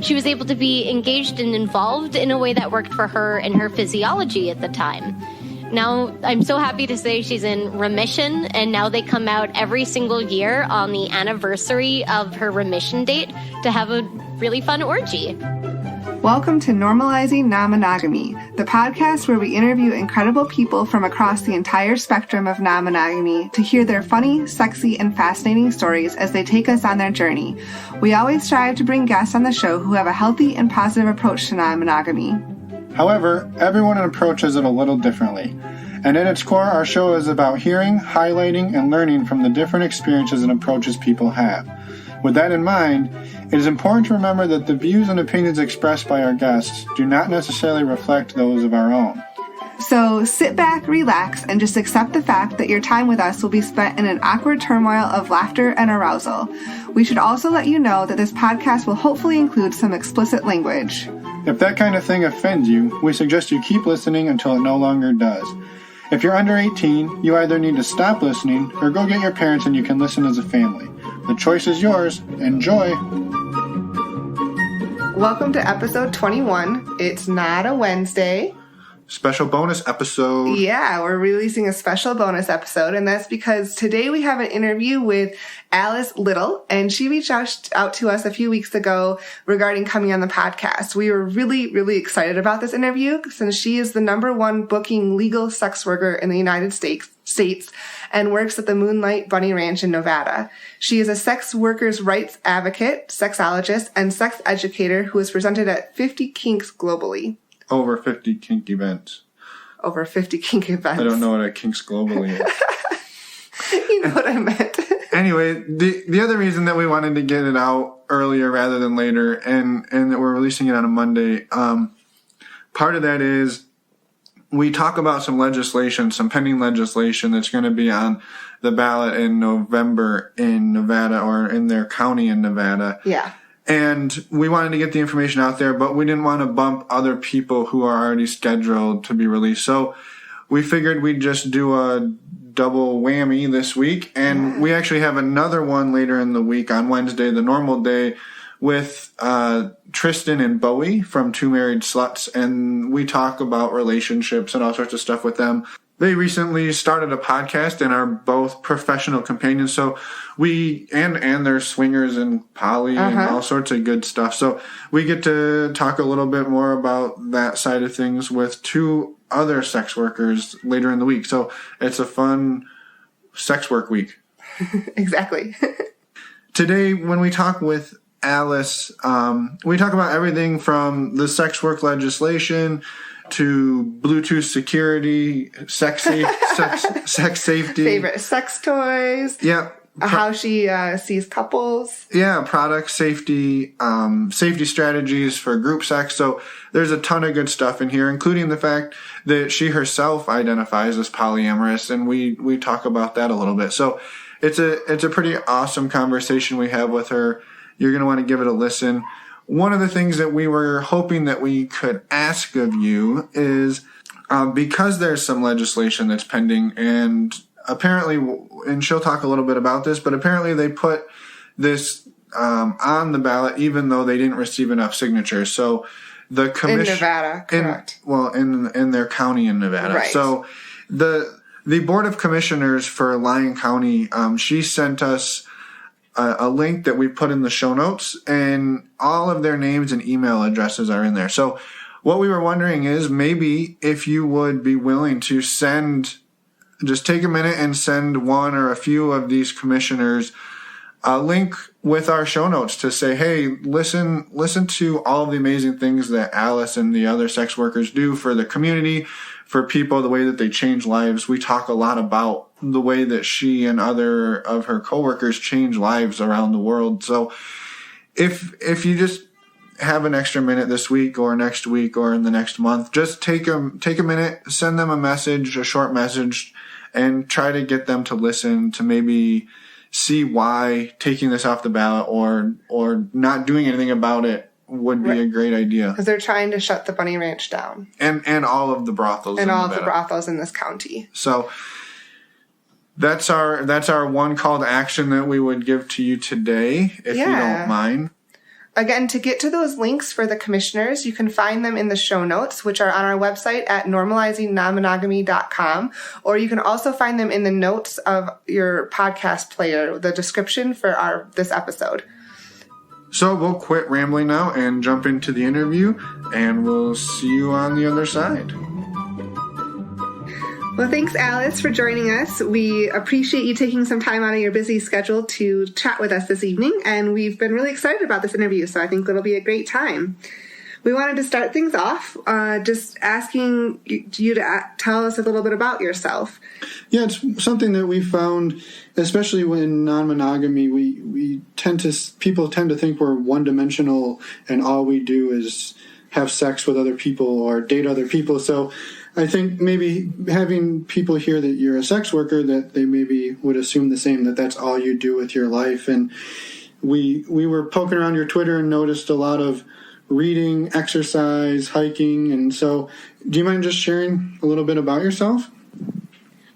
she was able to be engaged and involved in a way that worked for her and her physiology at the time. Now, I'm so happy to say she's in remission, and now they come out every single year on the anniversary of her remission date to have a really fun orgy. Welcome to Normalizing Non-Monogamy, the podcast where we interview incredible people from across the entire spectrum of non-monogamy to hear their funny, sexy, and fascinating stories as they take us on their journey. We always strive to bring guests on the show who have a healthy and positive approach to non-monogamy. However, everyone approaches it a little differently. And at its core, our show is about hearing, highlighting, and learning from the different experiences and approaches people have. With that in mind, it is important to remember that the views and opinions expressed by our guests do not necessarily reflect those of our own. So sit back, relax, and just accept the fact that your time with us will be spent in an awkward turmoil of laughter and arousal. We should also let you know that this podcast will hopefully include some explicit language. If that kind of thing offends you, we suggest you keep listening until it no longer does. If you're under 18, you either need to stop listening or go get your parents and you can listen as a family. The choice is yours. Enjoy! Welcome to episode 21. It's not a Wednesday. Special bonus episode. Yeah, we're releasing a special bonus episode, and that's because today we have an interview with Alice Little, and she reached out to us a few weeks ago regarding coming on the podcast. We were really, really excited about this interview since she is the #1 booking legal sex worker in the United States and works at the Moonlite Bunny Ranch in Nevada. She is a sex workers' rights advocate, sexologist, and sex educator who has presented at 50 kinks globally. Over 50 kink events. Over 50 kink events. I don't know what a kinks globally is. You know what I meant. Anyway, the other reason that we wanted to get it out earlier rather than later, and that we're releasing it on a Monday, part of that is we talk about some legislation, some pending legislation that's going to be on the ballot in November in Nevada, or in their county in Nevada. Yeah. And we wanted to get the information out there, but we didn't want to bump other people who are already scheduled to be released. So we figured we'd just do a double whammy this week. And we actually have another one later in the week on Wednesday, the normal day, with Tristan and Bowie from Two Married Sluts. And we talk about relationships and all sorts of stuff with them. They recently started a podcast and are both professional companions. So and they're swingers and poly and all sorts of good stuff. So we get to talk a little bit more about that side of things with two other sex workers later in the week. So it's a fun sex work week. Exactly. Today, when we talk with Alice, we talk about everything from the sex work legislation to Bluetooth security, sex safety. Favorite sex toys. Yeah. How she sees couples. Yeah, product safety, safety strategies for group sex. So there's a ton of good stuff in here, including the fact that she herself identifies as polyamorous, and we talk about that a little bit. So it's a pretty awesome conversation we have with her. You're going to want to give it a listen. One of the things that we were hoping that we could ask of you is, because there's some legislation that's pending, and apparently, and she'll talk a little bit about this, but apparently they put this on the ballot even though they didn't receive enough signatures. So the commission in Nevada, correct? In their county in Nevada. Right. So the Board of Commissioners for Lyon County, she sent us a link that we put in the show notes, and all of their names and email addresses are in there. So what we were wondering is maybe if you would be willing to just take a minute and send one or a few of these commissioners a link with our show notes to say, hey, listen to all the amazing things that Alice and the other sex workers do for the community, for people, the way that they change lives. We talk a lot about the way that she and other of her coworkers change lives around the world. So if you just have an extra minute this week or next week or in the next month, just take a minute, send them a short message, and try to get them to listen, to maybe see why taking this off the ballot or not doing anything about it would be a great idea. Because they're trying to shut the Bunny Ranch down. And all of the brothels. And all of the brothels in this county. So that's our one call to action that we would give to you today, if you don't mind. Again, to get to those links for the commissioners, you can find them in the show notes, which are on our website at normalizingnonmonogamy.com, or you can also find them in the notes of your podcast player, the description for this episode. So we'll quit rambling now and jump into the interview, and we'll see you on the other side. Well, thanks, Alice, for joining us. We appreciate you taking some time out of your busy schedule to chat with us this evening, and we've been really excited about this interview, so I think it'll be a great time. We wanted to start things off just asking you to tell us a little bit about yourself. Yeah, it's something that we found, especially when non-monogamy, people tend to think we're one-dimensional and all we do is have sex with other people or date other people. So I think maybe having people hear that you're a sex worker, that they maybe would assume the same, that that's all you do with your life. And we were poking around your Twitter and noticed a lot of reading, exercise, hiking. And so do you mind just sharing a little bit about yourself?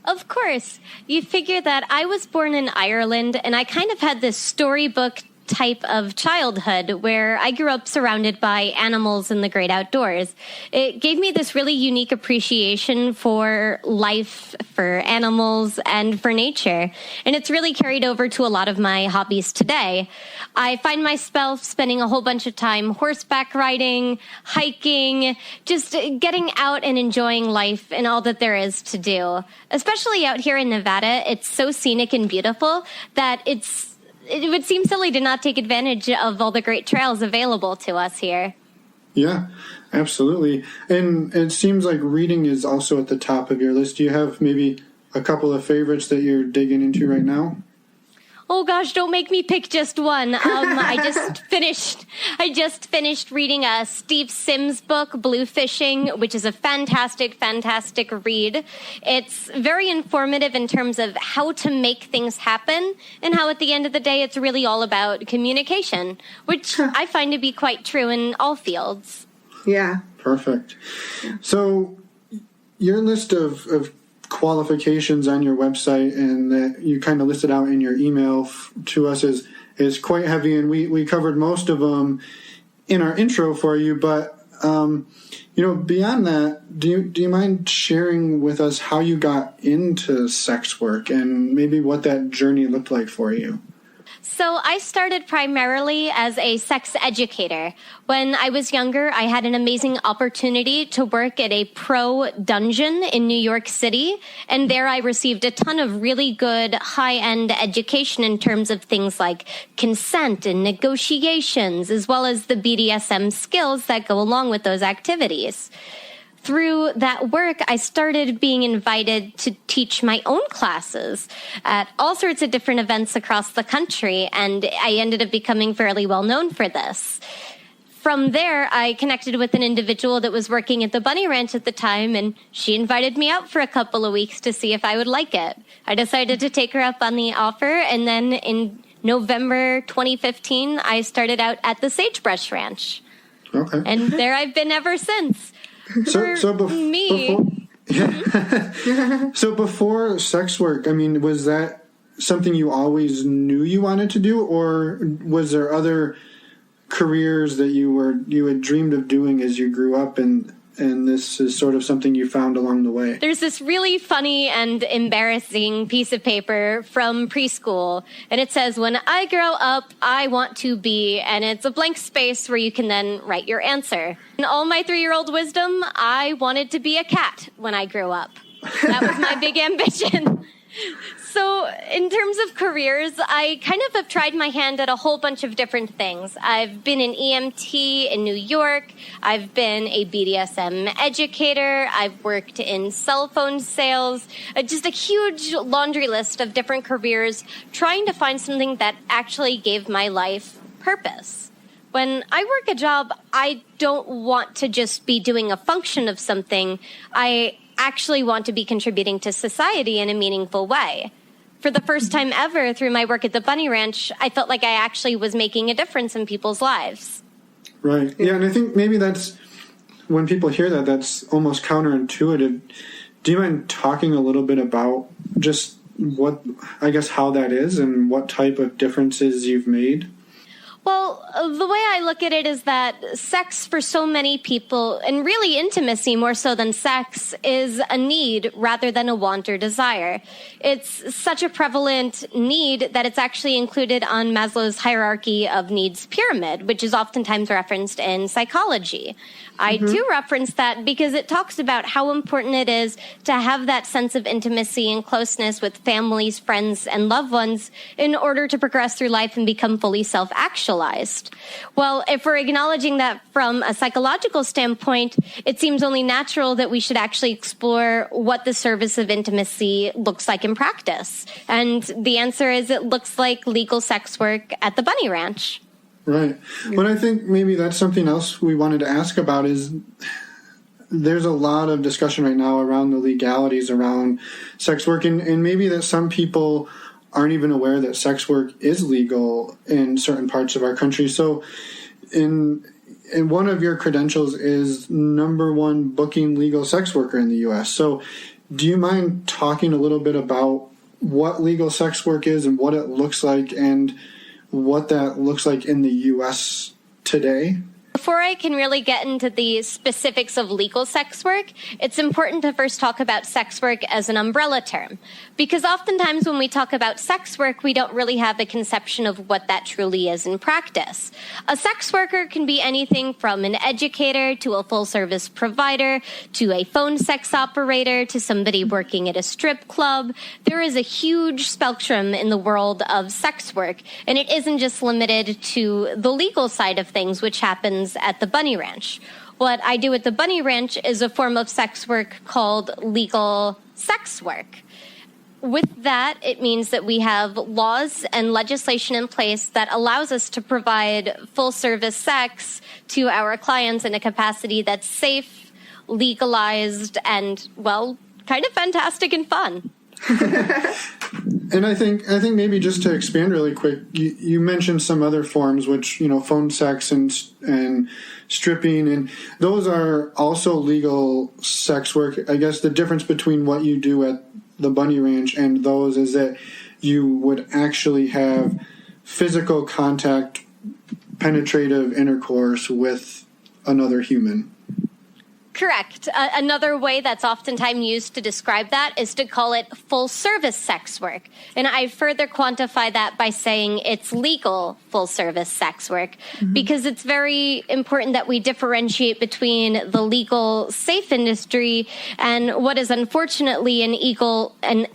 Of course. You figure that I was born in Ireland, and I kind of had this storybook type of childhood where I grew up surrounded by animals in the great outdoors. It gave me this really unique appreciation for life, for animals, and for nature. And it's really carried over to a lot of my hobbies today. I find myself spending a whole bunch of time horseback riding, hiking, just getting out and enjoying life and all that there is to do. Especially out here in Nevada, it's so scenic and beautiful that it would seem silly to not take advantage of all the great trails available to us here. Yeah, absolutely. And it seems like reading is also at the top of your list. Do you have maybe a couple of favorites that you're digging into right now? Oh gosh, don't make me pick just one. I just finished reading a Steve Sims book, Blue Fishing, which is a fantastic, fantastic read. It's very informative in terms of how to make things happen and how at the end of the day it's really all about communication, which I find to be quite true in all fields. Yeah. Perfect. So your list of qualifications on your website and that you kind of listed out in your email to us is quite heavy, and we covered most of them in our intro for you, but beyond that, do you mind sharing with us how you got into sex work and maybe what that journey looked like for you? So I started primarily as a sex educator. When I was younger, I had an amazing opportunity to work at a pro dungeon in New York City. And there I received a ton of really good high-end education in terms of things like consent and negotiations, as well as the BDSM skills that go along with those activities. Through that work, I started being invited to teach my own classes at all sorts of different events across the country, and I ended up becoming fairly well known for this. From there, I connected with an individual that was working at the Bunny Ranch at the time, and she invited me out for a couple of weeks to see if I would like it. I decided to take her up on the offer, and then in November 2015, I started out at the Sagebrush Ranch. Okay. And there I've been ever since. So before sex work, I mean, was that something you always knew you wanted to do, or was there other careers that you had dreamed of doing as you grew up, and this is sort of something you found along the way? There's this really funny and embarrassing piece of paper from preschool, and it says, "When I grow up, I want to be," and it's a blank space where you can then write your answer. In all my 3-year-old wisdom, I wanted to be a cat when I grew up. That was my big ambition. So in terms of careers, I kind of have tried my hand at a whole bunch of different things. I've been an EMT in New York. I've been a BDSM educator. I've worked in cell phone sales. Just a huge laundry list of different careers, trying to find something that actually gave my life purpose. When I work a job, I don't want to just be doing a function of something. I actually want to be contributing to society in a meaningful way. For the first time ever through my work at the Bunny Ranch, I felt like I actually was making a difference in people's lives. Right. Yeah, and I think maybe that's, when people hear that, that's almost counterintuitive. Do you mind talking a little bit about just how that is and what type of differences you've made? Well, the way I look at it is that sex for so many people, and really intimacy more so than sex, is a need rather than a want or desire. It's such a prevalent need that it's actually included on Maslow's hierarchy of needs pyramid, which is oftentimes referenced in psychology. I do reference that because it talks about how important it is to have that sense of intimacy and closeness with families, friends, and loved ones in order to progress through life and become fully self-actualized. Well, if we're acknowledging that from a psychological standpoint, it seems only natural that we should actually explore what the service of intimacy looks like in practice. And the answer is it looks like legal sex work at the Bunny Ranch. Right. But I think maybe that's something else we wanted to ask about is there's a lot of discussion right now around the legalities around sex work, and maybe that some people aren't even aware that sex work is legal in certain parts of our country. So in one of your credentials is #1 booking legal sex worker in the U.S. So do you mind talking a little bit about what legal sex work is and what it looks like and what that looks like in the U.S. today? Before I can really get into the specifics of legal sex work, it's important to first talk about sex work as an umbrella term. Because oftentimes when we talk about sex work, we don't really have a conception of what that truly is in practice. A sex worker can be anything from an educator to a full-service provider to a phone sex operator to somebody working at a strip club. There is a huge spectrum in the world of sex work, and it isn't just limited to the legal side of things, which happens at the Bunny Ranch. What I do at the Bunny Ranch is a form of sex work called legal sex work. With that, it means that we have laws and legislation in place that allows us to provide full-service sex to our clients in a capacity that's safe, legalized, and, well, kind of fantastic and fun. And I think maybe just to expand really quick, you mentioned some other forms, which, phone sex and stripping, and those are also legal sex work. I guess the difference between what you do at the Bunny Ranch and those is that you would actually have physical contact, penetrative intercourse with another human. Correct. Another way that's oftentimes used to describe that is to call it full-service sex work. And I further quantify that by saying it's legal full-service sex work, because it's very important that we differentiate between the legal safe industry and what is unfortunately an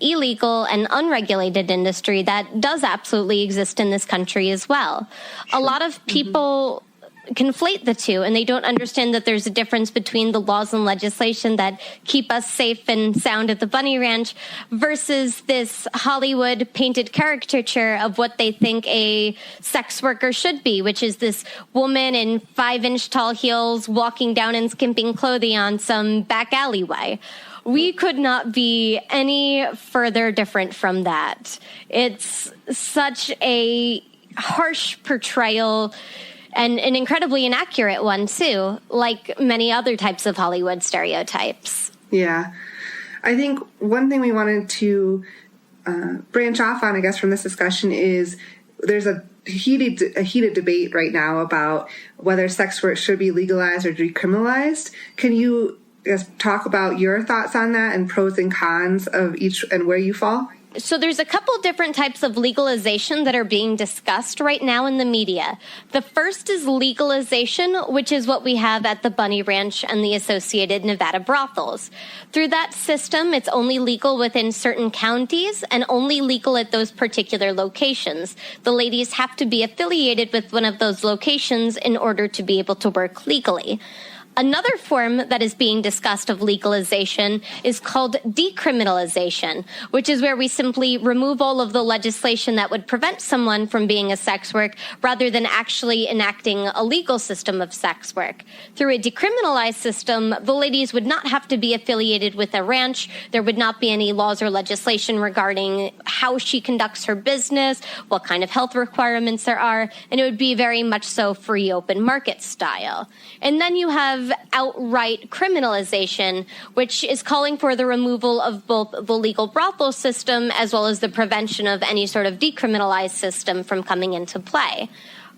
illegal and unregulated industry that does absolutely exist in this country as well. Sure. A lot of people conflate the two, and they don't understand that there's a difference between the laws and legislation that keep us safe and sound at the Bunny Ranch versus this Hollywood painted caricature of what they think a sex worker should be, which is this woman in 5-inch tall heels walking down in skimping clothing on some back alleyway. We could not be any further different from that. It's such a harsh portrayal, and an incredibly inaccurate one, too, like many other types of Hollywood stereotypes. Yeah. I think one thing we wanted to branch off on, I guess, from this discussion is there's a heated debate right now about whether sex work should be legalized or decriminalized. Can you talk about your thoughts on that and pros and cons of each and where you fall? So there's a couple different types of legalization that are being discussed right now in the media. The first is legalization, which is what we have at the Bunny Ranch and the associated Nevada brothels. Through that system, it's only legal within certain counties and only legal at those particular locations. The ladies have to be affiliated with one of those locations in order to be able to work legally. Another form that is being discussed of legalization is called decriminalization, which is where we simply remove all of the legislation that would prevent someone from being a sex work rather than actually enacting a legal system of sex work. Through a decriminalized system, the ladies would not have to be affiliated with a ranch. There would not be any laws or legislation regarding how she conducts her business, what kind of health requirements there are, and it would be very much so free open market style. And then you have outright criminalization, which is calling for the removal of both the legal brothel system as well as the prevention of any sort of decriminalized system from coming into play.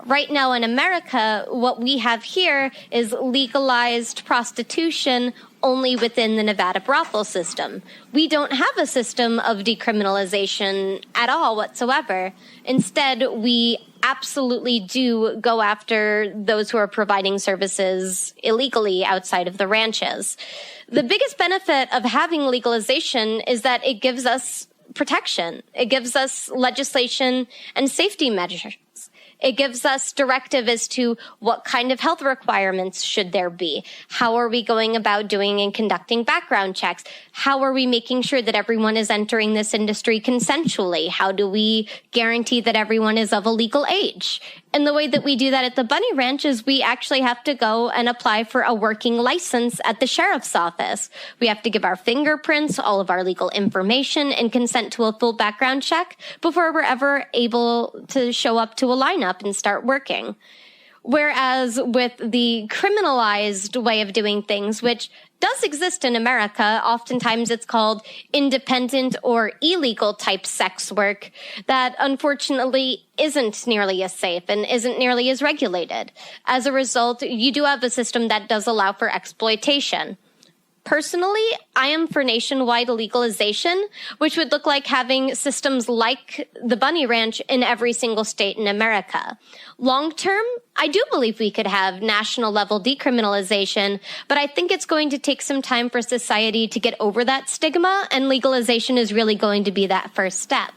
Right now in America, what we have here is legalized prostitution only within the Nevada brothel system. We don't have a system of decriminalization at all whatsoever. Instead, we absolutely do go after those who are providing services illegally outside of the ranches. The biggest benefit of having legalization is that it gives us protection. It gives us legislation and safety measures. It gives us directive as to what kind of health requirements should there be. How are we going about doing and conducting background checks? How are we making sure that everyone is entering this industry consensually? How do we guarantee that everyone is of a legal age? And the way that we do that at the Bunny Ranch is we actually have to go and apply for a working license at the sheriff's office. We have to give our fingerprints, all of our legal information, and consent to a full background check before we're ever able to show up to a lineup and start working. Whereas with the criminalized way of doing things, which does exist in America, oftentimes it's called independent or illegal type sex work that unfortunately isn't nearly as safe and isn't nearly as regulated. As a result, you do have a system that does allow for exploitation. Personally, I am for nationwide legalization, which would look like having systems like the Bunny Ranch in every single state in America. Long term, I do believe we could have national level decriminalization, but I think it's going to take some time for society to get over that stigma, and legalization is really going to be that first step.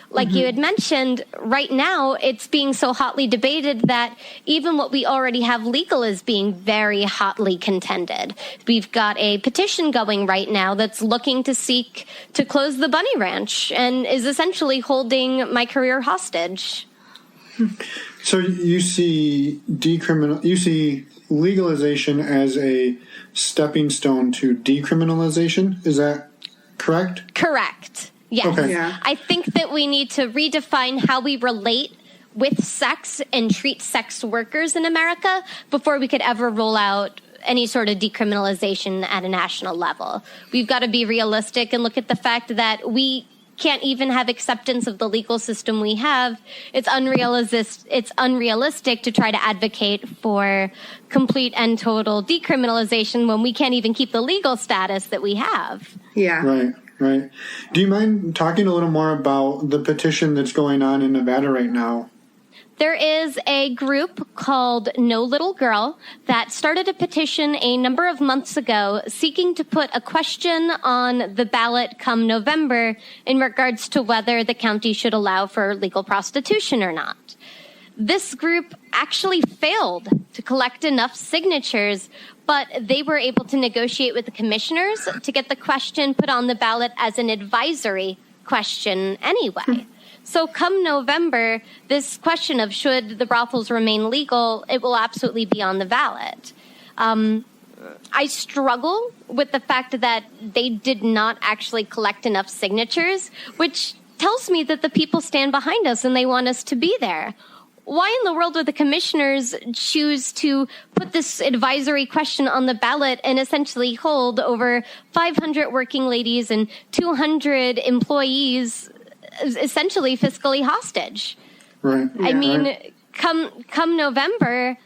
Like you had mentioned, right now it's being so hotly debated that even what we already have legal is being very hotly contended. We've got a petition going right now that's looking to seek to close the Bunny Ranch and is essentially holding my career hostage. So you see legalization as a stepping stone to decriminalization? Is that correct? Correct. Yes. Okay. Yeah. I think that we need to redefine how we relate with sex and treat sex workers in America before we could ever roll out any sort of decriminalization at a national level. We've got to be realistic and look at the fact that we can't even have acceptance of the legal system we have. It's unrealistic to try to advocate for complete and total decriminalization when we can't even keep the legal status that we have. Yeah. Right. Do you mind talking a little more about the petition that's going on in Nevada right now? There is a group called No Little Girl that started a petition a number of months ago seeking to put a question on the ballot come November in regards to whether the county should allow for legal prostitution or not. This group actually failed to collect enough signatures, but they were able to negotiate with the commissioners to get the question put on the ballot as an advisory question anyway. So come November, this question of should the brothels remain legal, it will absolutely be on the ballot. I struggle with the fact that they did not actually collect enough signatures, which tells me that the people stand behind us and they want us to be there. Why in the world would the commissioners choose to put this advisory question on the ballot and essentially hold over 500 working ladies and 200 employees essentially fiscally hostage? Right. I mean, come November,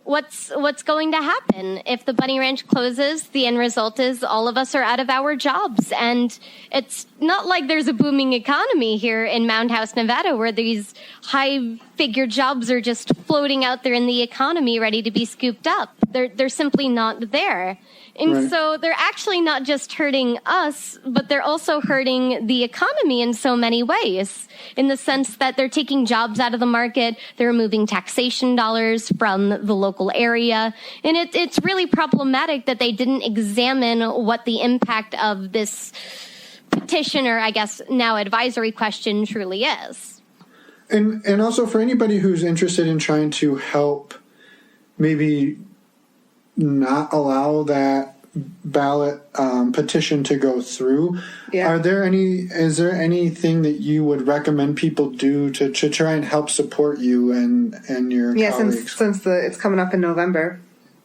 what's going to happen? If the Bunny Ranch closes, the end result is all of us are out of our jobs. And it's not like there's a booming economy here in Mound House, Nevada, where these high-figure jobs are just floating out there in the economy ready to be scooped up. They're simply not there. And so they're actually not just hurting us, but they're also hurting the economy in so many ways, in the sense that they're taking jobs out of the market, they're removing taxation dollars from the local area, and it's really problematic that they didn't examine what the impact of this petition, or I guess now advisory question, truly is. And also for anybody who's interested in trying to help maybe not allow that ballot petition to go through. Yeah. Is there anything that you would recommend people do to try and help support you and your colleagues? since it's coming up in November.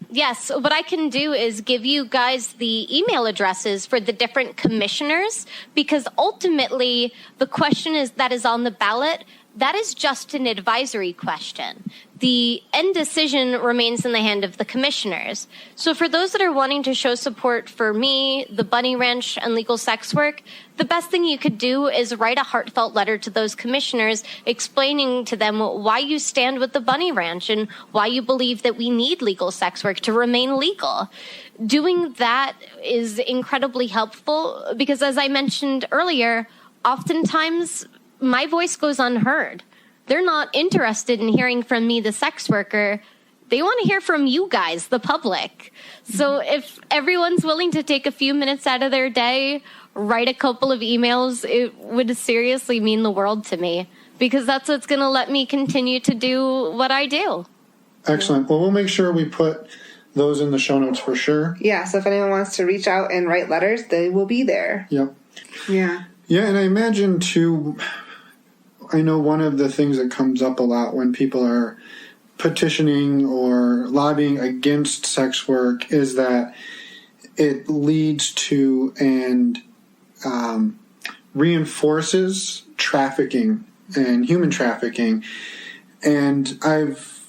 Yes, what I can do is give you guys the email addresses for the different commissioners, because ultimately the question that is on the ballot that is just an advisory question. The end decision remains in the hand of the commissioners. So for those that are wanting to show support for me, the Bunny Ranch, and legal sex work, the best thing you could do is write a heartfelt letter to those commissioners explaining to them why you stand with the Bunny Ranch and why you believe that we need legal sex work to remain legal. Doing that is incredibly helpful because, as I mentioned earlier, oftentimes my voice goes unheard. They're not interested in hearing from me, the sex worker. They want to hear from you guys, the public. So if everyone's willing to take a few minutes out of their day, write a couple of emails, it would seriously mean the world to me, because that's what's going to let me continue to do what I do. Excellent. Well, we'll make sure we put those in the show notes for sure. Yeah, so if anyone wants to reach out and write letters, they will be there. Yep. Yeah. Yeah, and I imagine, too, I know one of the things that comes up a lot when people are petitioning or lobbying against sex work is that it leads to and reinforces trafficking and human trafficking. And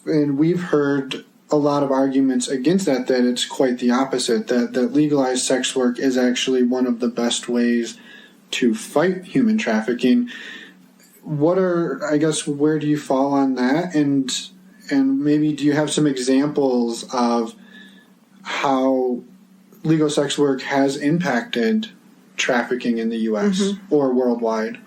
we've heard a lot of arguments against that it's quite the opposite, that legalized sex work is actually one of the best ways to fight human trafficking. Where do you fall on that? And maybe do you have some examples of how legal sex work has impacted trafficking in the U.S. or worldwide?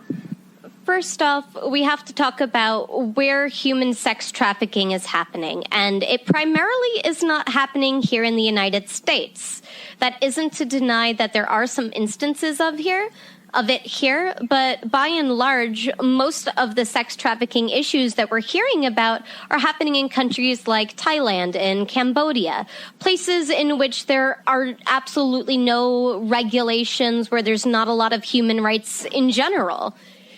First off, we have to talk about where human sex trafficking is happening, and it primarily is not happening here in the United States. That isn't to deny that there are some instances of it here, but by and large, most of the sex trafficking issues that we're hearing about are happening in countries like Thailand and Cambodia, places in which there are absolutely no regulations, where there's not a lot of human rights in general.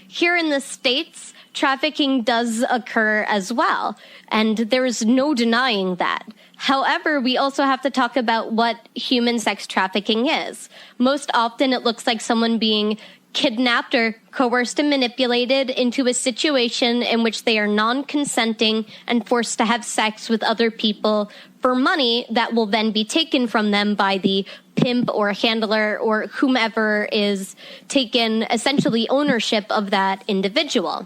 Here in the States, trafficking does occur as well, and there is no denying that. However, we also have to talk about what human sex trafficking is. Most often, it looks like someone being kidnapped or coerced and manipulated into a situation in which they are non-consenting and forced to have sex with other people for money that will then be taken from them by the pimp or handler or whomever is taken essentially ownership of that individual.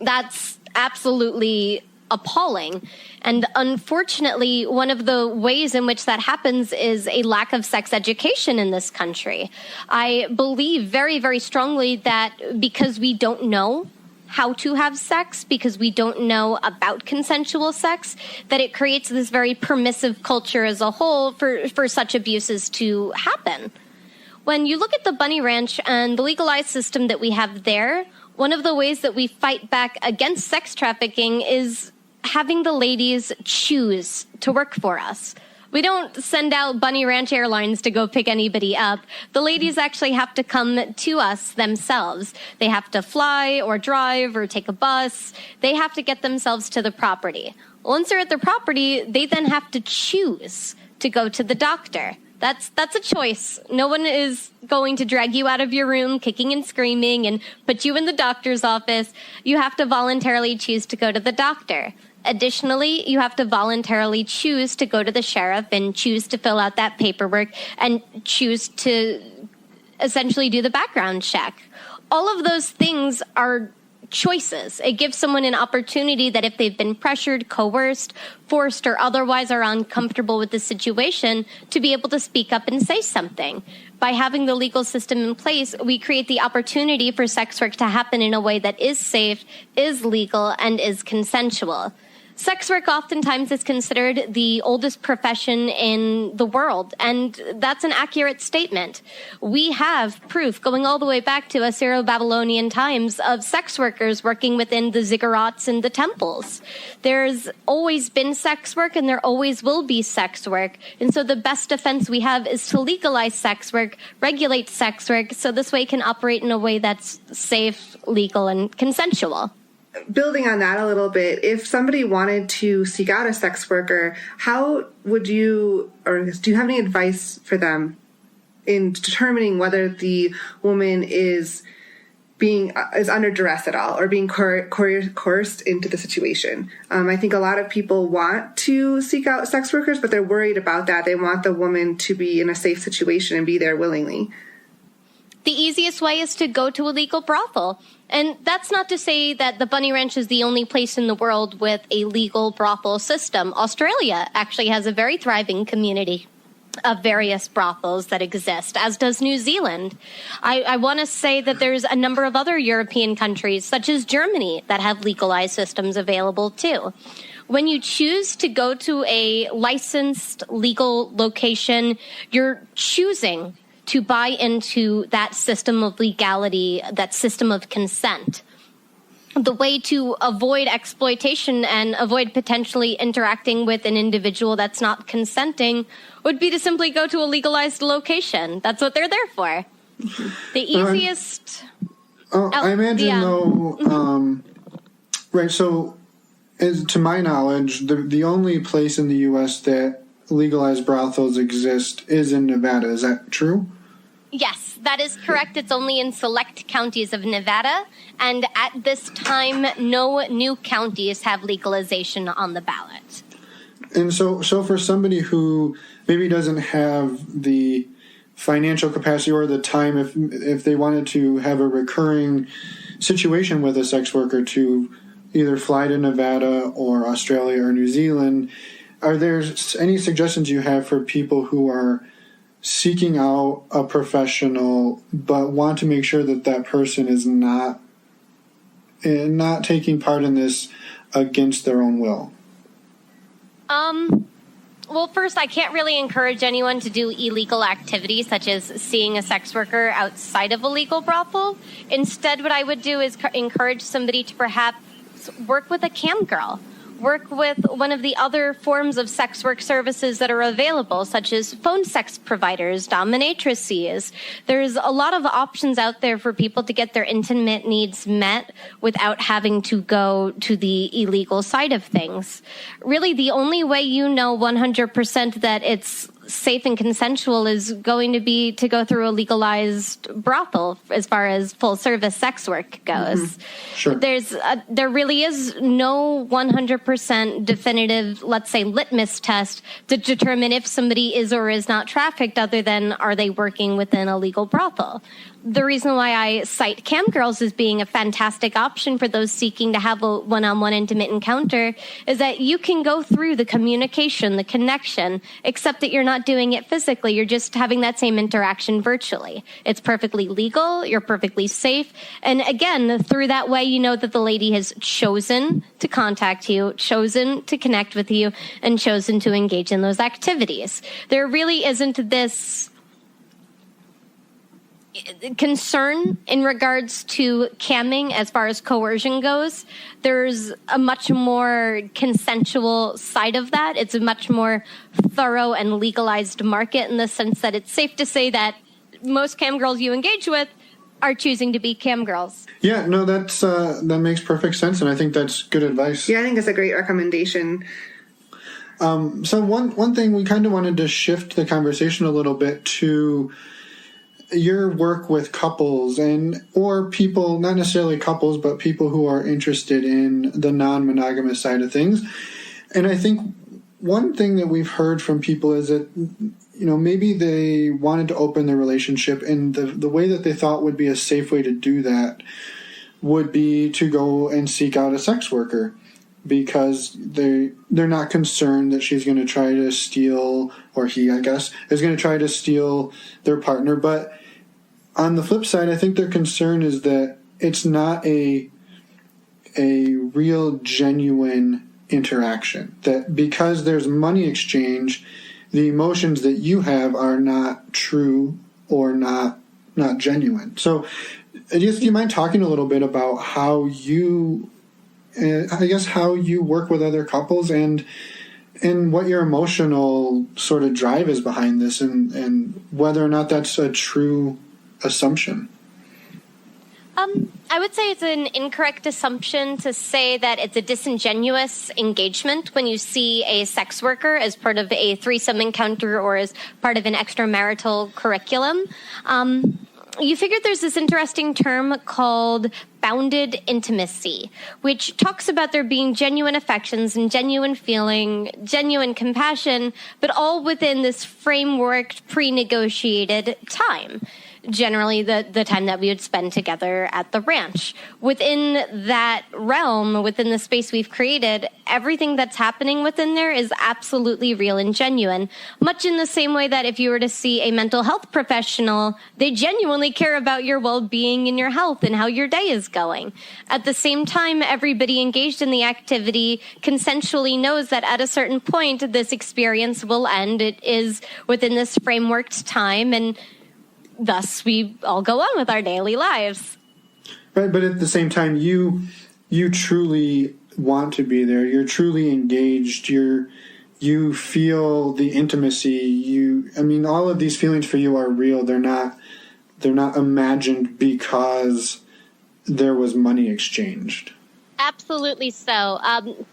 That's absolutely appalling. And unfortunately, one of the ways in which that happens is a lack of sex education in this country. I believe very, very strongly that because we don't know how to have sex, because we don't know about consensual sex, that it creates this very permissive culture as a whole for such abuses to happen. When you look at the Bunny Ranch and the legalized system that we have there, one of the ways that we fight back against sex trafficking is having the ladies choose to work for us. We don't send out Bunny Ranch Airlines to go pick anybody up. The ladies actually have to come to us themselves. They have to fly or drive or take a bus. They have to get themselves to the property. Once they're at the property, they then have to choose to go to the doctor. That's a choice. No one is going to drag you out of your room kicking and screaming and put you in the doctor's office. You have to voluntarily choose to go to the doctor. Additionally, you have to voluntarily choose to go to the sheriff and choose to fill out that paperwork and choose to essentially do the background check. All of those things are choices. It gives someone an opportunity that if they've been pressured, coerced, forced, or otherwise are uncomfortable with the situation, to be able to speak up and say something. By having the legal system in place, we create the opportunity for sex work to happen in a way that is safe, is legal, and is consensual. Sex work oftentimes is considered the oldest profession in the world, and that's an accurate statement. We have proof going all the way back to Assyro-Babylonian times of sex workers working within the ziggurats and the temples. There's always been sex work, and there always will be sex work. And so the best defense we have is to legalize sex work, regulate sex work, so this way it can operate in a way that's safe, legal, and consensual. Building on that a little bit, if somebody wanted to seek out a sex worker, how would you, or do you have any advice for them in determining whether the woman is is under duress at all or being coerced into the situation. I think a lot of people want to seek out sex workers, but they're worried about that. They want the woman to be in a safe situation and be there willingly. The easiest way is to go to a legal brothel. And that's not to say that the Bunny Ranch is the only place in the world with a legal brothel system. Australia actually has a very thriving community of various brothels that exist, as does New Zealand. I want to say that there's a number of other European countries, such as Germany, that have legalized systems available too. When you choose to go to a licensed legal location, you're choosing to buy into that system of legality, that system of consent. The way to avoid exploitation and avoid potentially interacting with an individual that's not consenting would be to simply go to a legalized location. That's what they're there for. The easiest... I imagine, though, right, so to my knowledge, the only place in the U.S. that legalized brothels exist is in Nevada. Is that true? Yes, that is correct. It's only in select counties of Nevada, and at this time, no new counties have legalization on the ballot. And so for somebody who maybe doesn't have the financial capacity or the time, if they wanted to have a recurring situation with a sex worker to either fly to Nevada or Australia or New Zealand, are there any suggestions you have for people who are seeking out a professional but want to make sure that person is not taking part in this against their own will? Well, first, I can't really encourage anyone to do illegal activities such as seeing a sex worker outside of a legal brothel. Instead, what I would do is encourage somebody to perhaps work with a cam girl. Work with one of the other forms of sex work services that are available, such as phone sex providers, dominatrices. There's a lot of options out there for people to get their intimate needs met without having to go to the illegal side of things. Really, the only way you know 100% that it's safe and consensual is going to be to go through a legalized brothel as far as full service sex work goes. Mm-hmm. Sure. There really is no 100% definitive, let's say, litmus test to determine if somebody is or is not trafficked other than are they working within a legal brothel. The reason why I cite cam girls as being a fantastic option for those seeking to have a one-on-one intimate encounter is that you can go through the communication, the connection, except that you're not doing it physically. You're just having that same interaction virtually. It's perfectly legal. You're perfectly safe. And again, through that way, you know that the lady has chosen to contact you, chosen to connect with you, and chosen to engage in those activities. There really isn't this concern in regards to camming as far as coercion goes. There's a much more consensual side of that. It's a much more thorough and legalized market in the sense that it's safe to say that most cam girls you engage with are choosing to be cam girls. Yeah, no, that makes perfect sense, and I think that's good advice. Yeah, I think it's a great recommendation. So one thing we kind of wanted to shift the conversation a little bit to your work with couples or people, not necessarily couples, but people who are interested in the non-monogamous side of things. And I think one thing that we've heard from people is that, maybe they wanted to open their relationship, and the way that they thought would be a safe way to do that would be to go and seek out a sex worker, because they're not concerned that she's going to try to steal, or he, I guess, is going to try to steal their partner. But on the flip side, I think their concern is that it's not a real, genuine interaction. That because there's money exchange, the emotions that you have are not true or not genuine. So, do you mind talking a little bit about how you work with other couples and what your emotional sort of drive is behind this, and whether or not that's a true assumption? I would say it's an incorrect assumption to say that it's a disingenuous engagement when you see a sex worker as part of a threesome encounter or as part of an extramarital curriculum. you figured there's this interesting term called bounded intimacy, which talks about there being genuine affections and genuine feeling, genuine compassion, but all within this framework, pre-negotiated time. Generally, the time that we would spend together at the ranch. Within that realm, within the space we've created, everything that's happening within there is absolutely real and genuine. Much in the same way that if you were to see a mental health professional, they genuinely care about your well-being and your health and how your day is going. At the same time, everybody engaged in the activity consensually knows that at a certain point, this experience will end. It is within this frameworked time, and thus, we all go on with our daily lives. Right, but at the same time, you truly want to be there. You're truly engaged. You feel the intimacy. All of these feelings for you are real. They're not imagined because there was money exchanged. Absolutely so.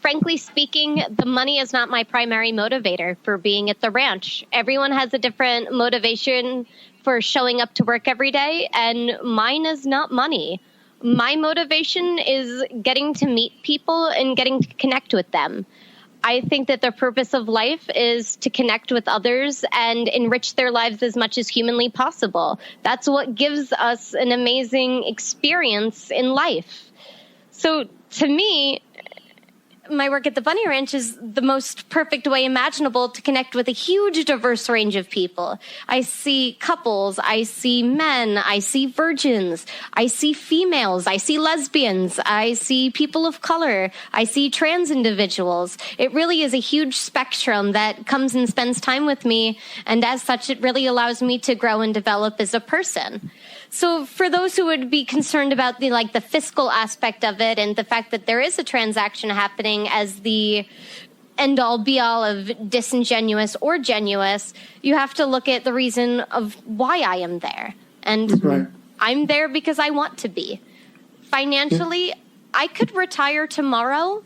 Frankly speaking, the money is not my primary motivator for being at the ranch. Everyone has a different motivation for showing up to work every day, and mine is not money. My motivation is getting to meet people and getting to connect with them. I think that the purpose of life is to connect with others and enrich their lives as much as humanly possible. That's what gives us an amazing experience in life. So to me, my work at the Bunny Ranch is the most perfect way imaginable to connect with a huge, diverse range of people. I see couples, I see men, I see virgins, I see females, I see lesbians, I see people of color, I see trans individuals. It really is a huge spectrum that comes and spends time with me, and as such, it really allows me to grow and develop as a person. So for those who would be concerned about the fiscal aspect of it and the fact that there is a transaction happening as the end-all be-all of disingenuous or genuous, you have to look at the reason of why I am there. And right. I'm there because I want to be. Financially, I could retire tomorrow,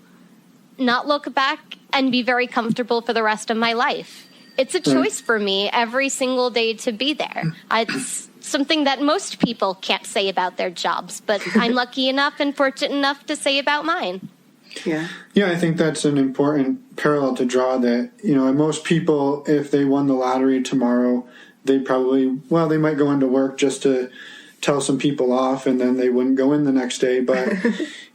not look back, and be very comfortable for the rest of my life. It's a choice for me every single day to be there. It's something that most people can't say about their jobs, but I'm lucky enough and fortunate enough to say about mine. Yeah, I think that's an important parallel to draw that, most people, if they won the lottery tomorrow, they might go into work just to tell some people off and then they wouldn't go in the next day. But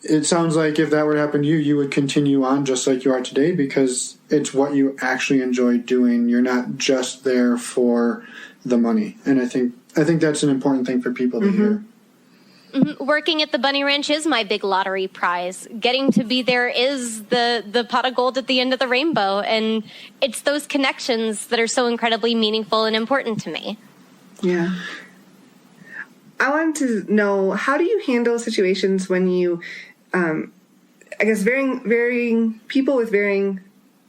it sounds like if that were to happen to you, you would continue on just like you are today because it's what you actually enjoy doing. You're not just there for the money. And I think that's an important thing for people to hear. Mm-hmm. Working at the Bunny Ranch is my big lottery prize. Getting to be there is the pot of gold at the end of the rainbow. And it's those connections that are so incredibly meaningful and important to me. Yeah. I wanted to know, how do you handle situations when you, varying people with varying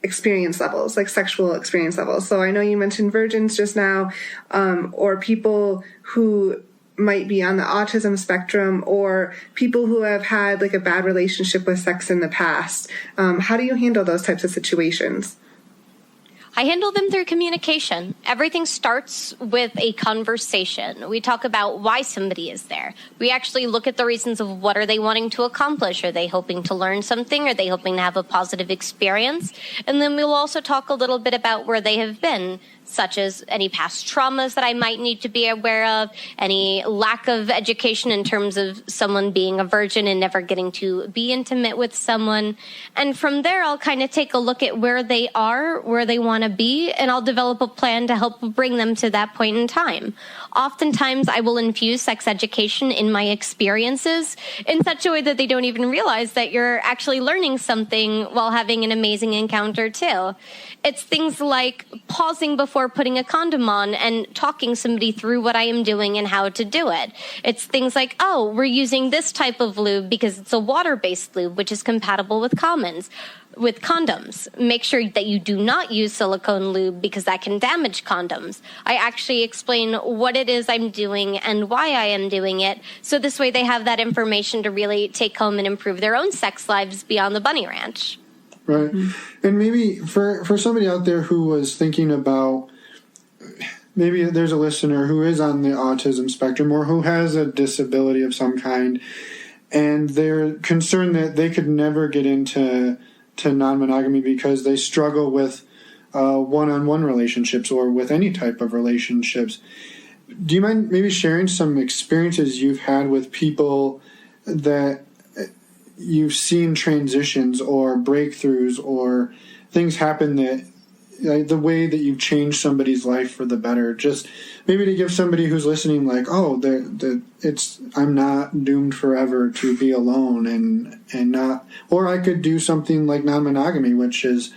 experience levels, like sexual experience levels. So I know you mentioned virgins just now, or people who might be on the autism spectrum, or people who have had a bad relationship with sex in the past. How do you handle those types of situations? I handle them through communication. Everything starts with a conversation. We talk about why somebody is there. We actually look at the reasons of what are they wanting to accomplish. Are they hoping to learn something? Are they hoping to have a positive experience? And then we'll also talk a little bit about where they have been, such as any past traumas that I might need to be aware of, any lack of education in terms of someone being a virgin and never getting to be intimate with someone. And from there, I'll kind of take a look at where they are, where they want to be, and I'll develop a plan to help bring them to that point in time. Oftentimes, I will infuse sex education in my experiences in such a way that they don't even realize that you're actually learning something while having an amazing encounter, too. It's things like pausing before putting a condom on and talking somebody through what I am doing and how to do it. It's things like, we're using this type of lube because it's a water-based lube, which is compatible with condoms. Make sure that you do not use silicone lube because that can damage condoms. I actually explain what it is I'm doing and why I am doing it, so this way they have that information to really take home and improve their own sex lives beyond the Bunny Ranch. Right. And maybe for somebody out there who was thinking about maybe there's a listener who is on the autism spectrum or who has a disability of some kind, and they're concerned that they could never get into non-monogamy because they struggle with one-on-one relationships or with any type of relationships. Do you mind maybe sharing some experiences you've had with people that you've seen transitions or breakthroughs or things happen that the way that you've changed somebody's life for the better? Just maybe to give somebody who's listening, like, oh, I'm not doomed forever to be alone and not, or I could do something like non-monogamy, which is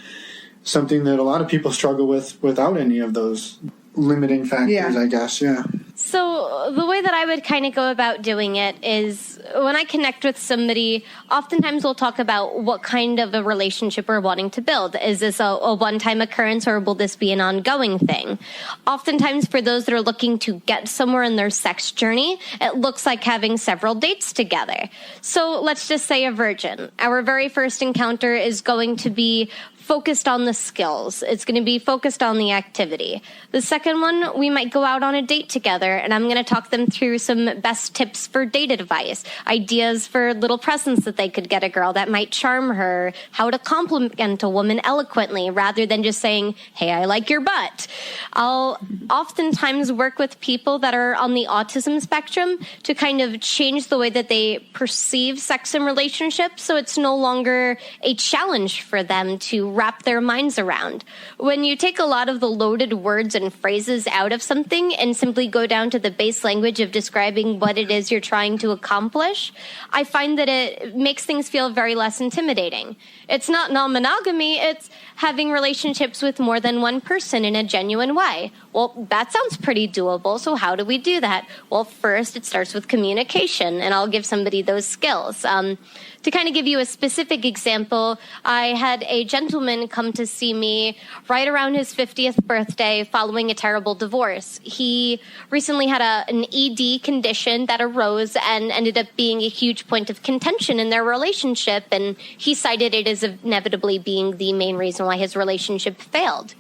something that a lot of people struggle with without any of those limiting factors, I guess. Yeah. So the way that I would kind of go about doing it is when I connect with somebody, oftentimes we'll talk about what kind of a relationship we're wanting to build. Is this a one-time occurrence, or will this be an ongoing thing? Oftentimes for those that are looking to get somewhere in their sex journey, it looks like having several dates together. So let's just say a virgin. Our very first encounter is going to be focused on the skills. It's going to be focused on the activity. The second one, we might go out on a date together, and I'm going to talk them through some best tips for date advice, ideas for little presents that they could get a girl that might charm her, how to compliment a woman eloquently rather than just saying, hey, I like your butt. I'll oftentimes work with people that are on the autism spectrum to kind of change the way that they perceive sex and relationships, so it's no longer a challenge for them to wrap their minds around. When you take a lot of the loaded words and phrases out of something and simply go down to the base language of describing what it is you're trying to accomplish, I find that it makes things feel very less intimidating. It's not non-monogamy, it's having relationships with more than one person in a genuine way. Well, that sounds pretty doable, so how do we do that? Well, first, it starts with communication, and I'll give somebody those skills. To kind of give you a specific example, I had a gentleman come to see me right around his 50th birthday following a terrible divorce. He recently had an ED condition that arose and ended up being a huge point of contention in their relationship, and he cited it as inevitably being the main reason why his relationship failed.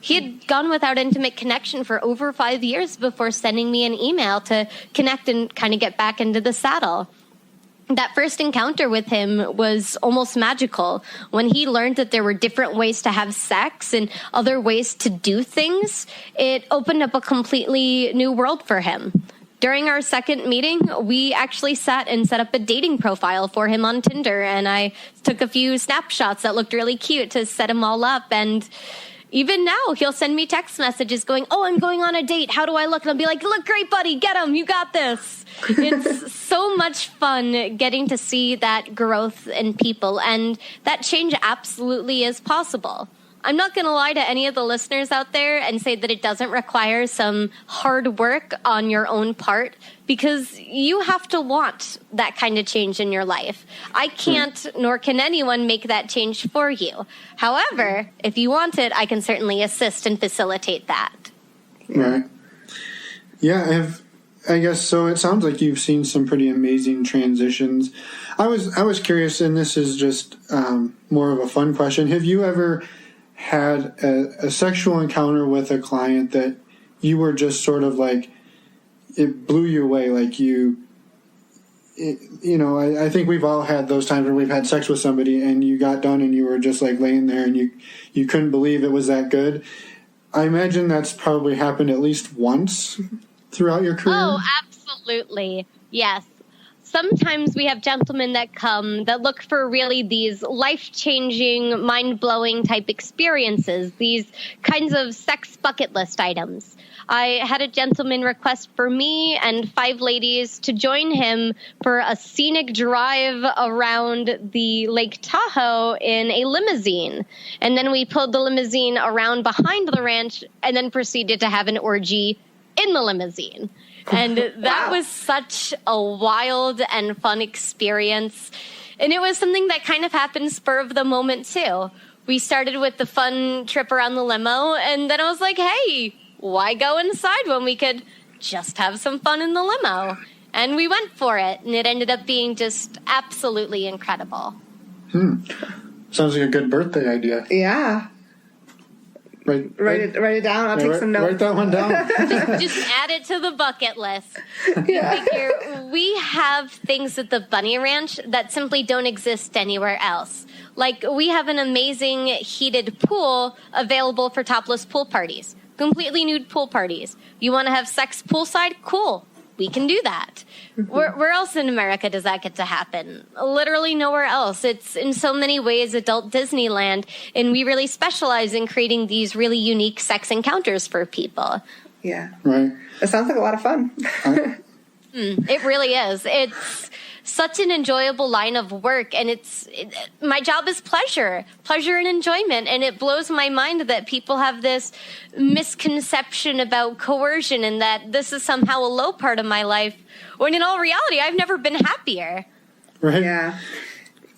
He had gone without intimate connection for over 5 years before sending me an email to connect and kind of get back into the saddle. That first encounter with him was almost magical. When he learned that there were different ways to have sex and other ways to do things, it opened up a completely new world for him. During our second meeting, we actually sat and set up a dating profile for him on Tinder, and I took a few snapshots that looked really cute to set him all up, and even now, he'll send me text messages going, oh, I'm going on a date. How do I look? And I'll be like, look great, buddy. Get him. You got this. It's so much fun getting to see that growth in people. And that change absolutely is possible. I'm not going to lie to any of the listeners out there and say that it doesn't require some hard work on your own part, because you have to want that kind of change in your life. I can't, nor can anyone make that change for you. However, if you want it, I can certainly assist and facilitate that. Right. Yeah, I guess so. It sounds like you've seen some pretty amazing transitions. I was curious, and this is just more of a fun question. Have you ever had a sexual encounter with a client that you were just sort of like, it blew you away, like I think we've all had those times where we've had sex with somebody and you got done and you were just like laying there and you couldn't believe it was that good. I imagine that's probably happened at least once throughout your career. Oh, absolutely. Yes. Sometimes we have gentlemen that come that look for really these life-changing, mind-blowing type experiences, these kinds of sex bucket list items. I had a gentleman request for me and 5 ladies to join him for a scenic drive around the Lake Tahoe in a limousine. And then we pulled the limousine around behind the ranch and then proceeded to have an orgy in the limousine. And that was such a wild and fun experience. And it was something that kind of happened spur of the moment, too. We started with the fun trip around the limo, and then I was like, hey, why go inside when we could just have some fun in the limo? And we went for it, and it ended up being just absolutely incredible. Sounds like a good birthday idea. Yeah. Write it down. I'll take some notes. Write that one down. Just add it to the bucket list. We have things at the Bunny Ranch that simply don't exist anywhere else. Like, we have an amazing heated pool available for topless pool parties. Completely nude pool parties. You want to have sex poolside? Cool. We can do that. Where else in America does that get to happen? Literally nowhere else. It's in so many ways adult Disneyland, and we really specialize in creating these really unique sex encounters for people. Yeah. Right. It sounds like a lot of fun. It really is. It's such an enjoyable line of work, and my job is pleasure and enjoyment, and it blows my mind that people have this misconception about coercion and that this is somehow a low part of my life, when in all reality, I've never been happier. Right. Yeah.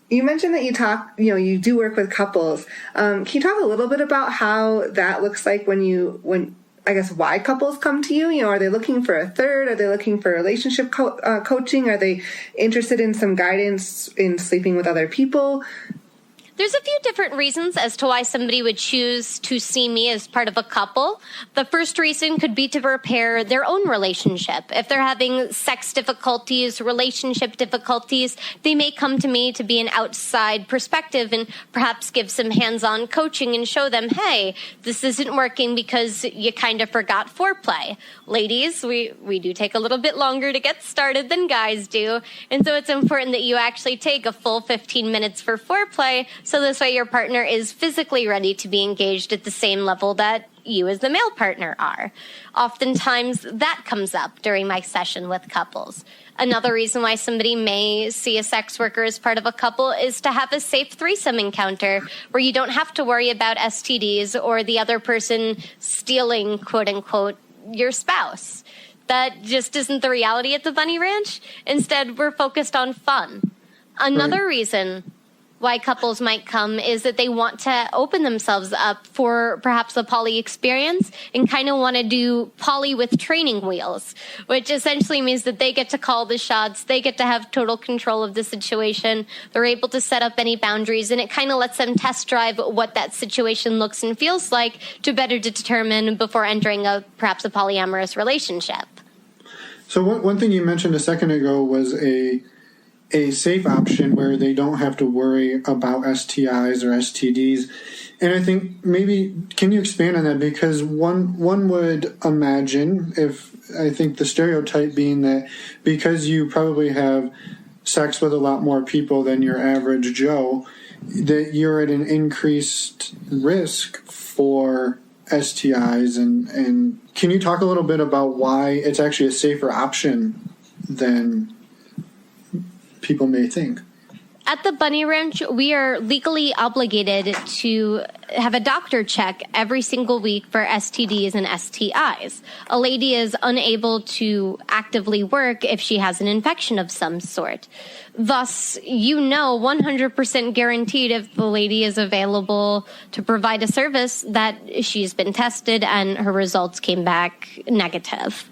You mentioned that you do work with couples. Can you talk a little bit about how that looks like when I guess why couples come to you? Are they looking for a third? Are they looking for relationship coaching? Are they interested in some guidance in sleeping with other people? There's a few different reasons as to why somebody would choose to see me as part of a couple. The first reason could be to repair their own relationship. If they're having sex difficulties, relationship difficulties, they may come to me to be an outside perspective and perhaps give some hands-on coaching and show them, hey, this isn't working because you kind of forgot foreplay. Ladies, we do take a little bit longer to get started than guys do, and so it's important that you actually take a full 15 minutes for foreplay, so this way your partner is physically ready to be engaged at the same level that you as the male partner are. Oftentimes that comes up during my session with couples. Another reason why somebody may see a sex worker as part of a couple is to have a safe threesome encounter where you don't have to worry about STDs or the other person stealing, quote unquote, your spouse. That just isn't the reality at the Bunny Ranch. Instead, we're focused on fun. Another reason why couples might come is that they want to open themselves up for perhaps a poly experience and kind of want to do poly with training wheels, which essentially means that they get to call the shots, they get to have total control of the situation, they're able to set up any boundaries, and it kind of lets them test drive what that situation looks and feels like to better determine before entering perhaps a polyamorous relationship. So one thing you mentioned a second ago was a safe option where they don't have to worry about STIs or STDs. And I think maybe, can you expand on that? Because one would imagine, I think the stereotype being that because you probably have sex with a lot more people than your average Joe, that you're at an increased risk for STIs. And can you talk a little bit about why it's actually a safer option than people may think? At the Bunny Ranch, we are legally obligated to have a doctor check every single week for STDs and STIs. A lady is unable to actively work if she has an infection of some sort. Thus, 100% guaranteed if the lady is available to provide a service that she's been tested and her results came back negative.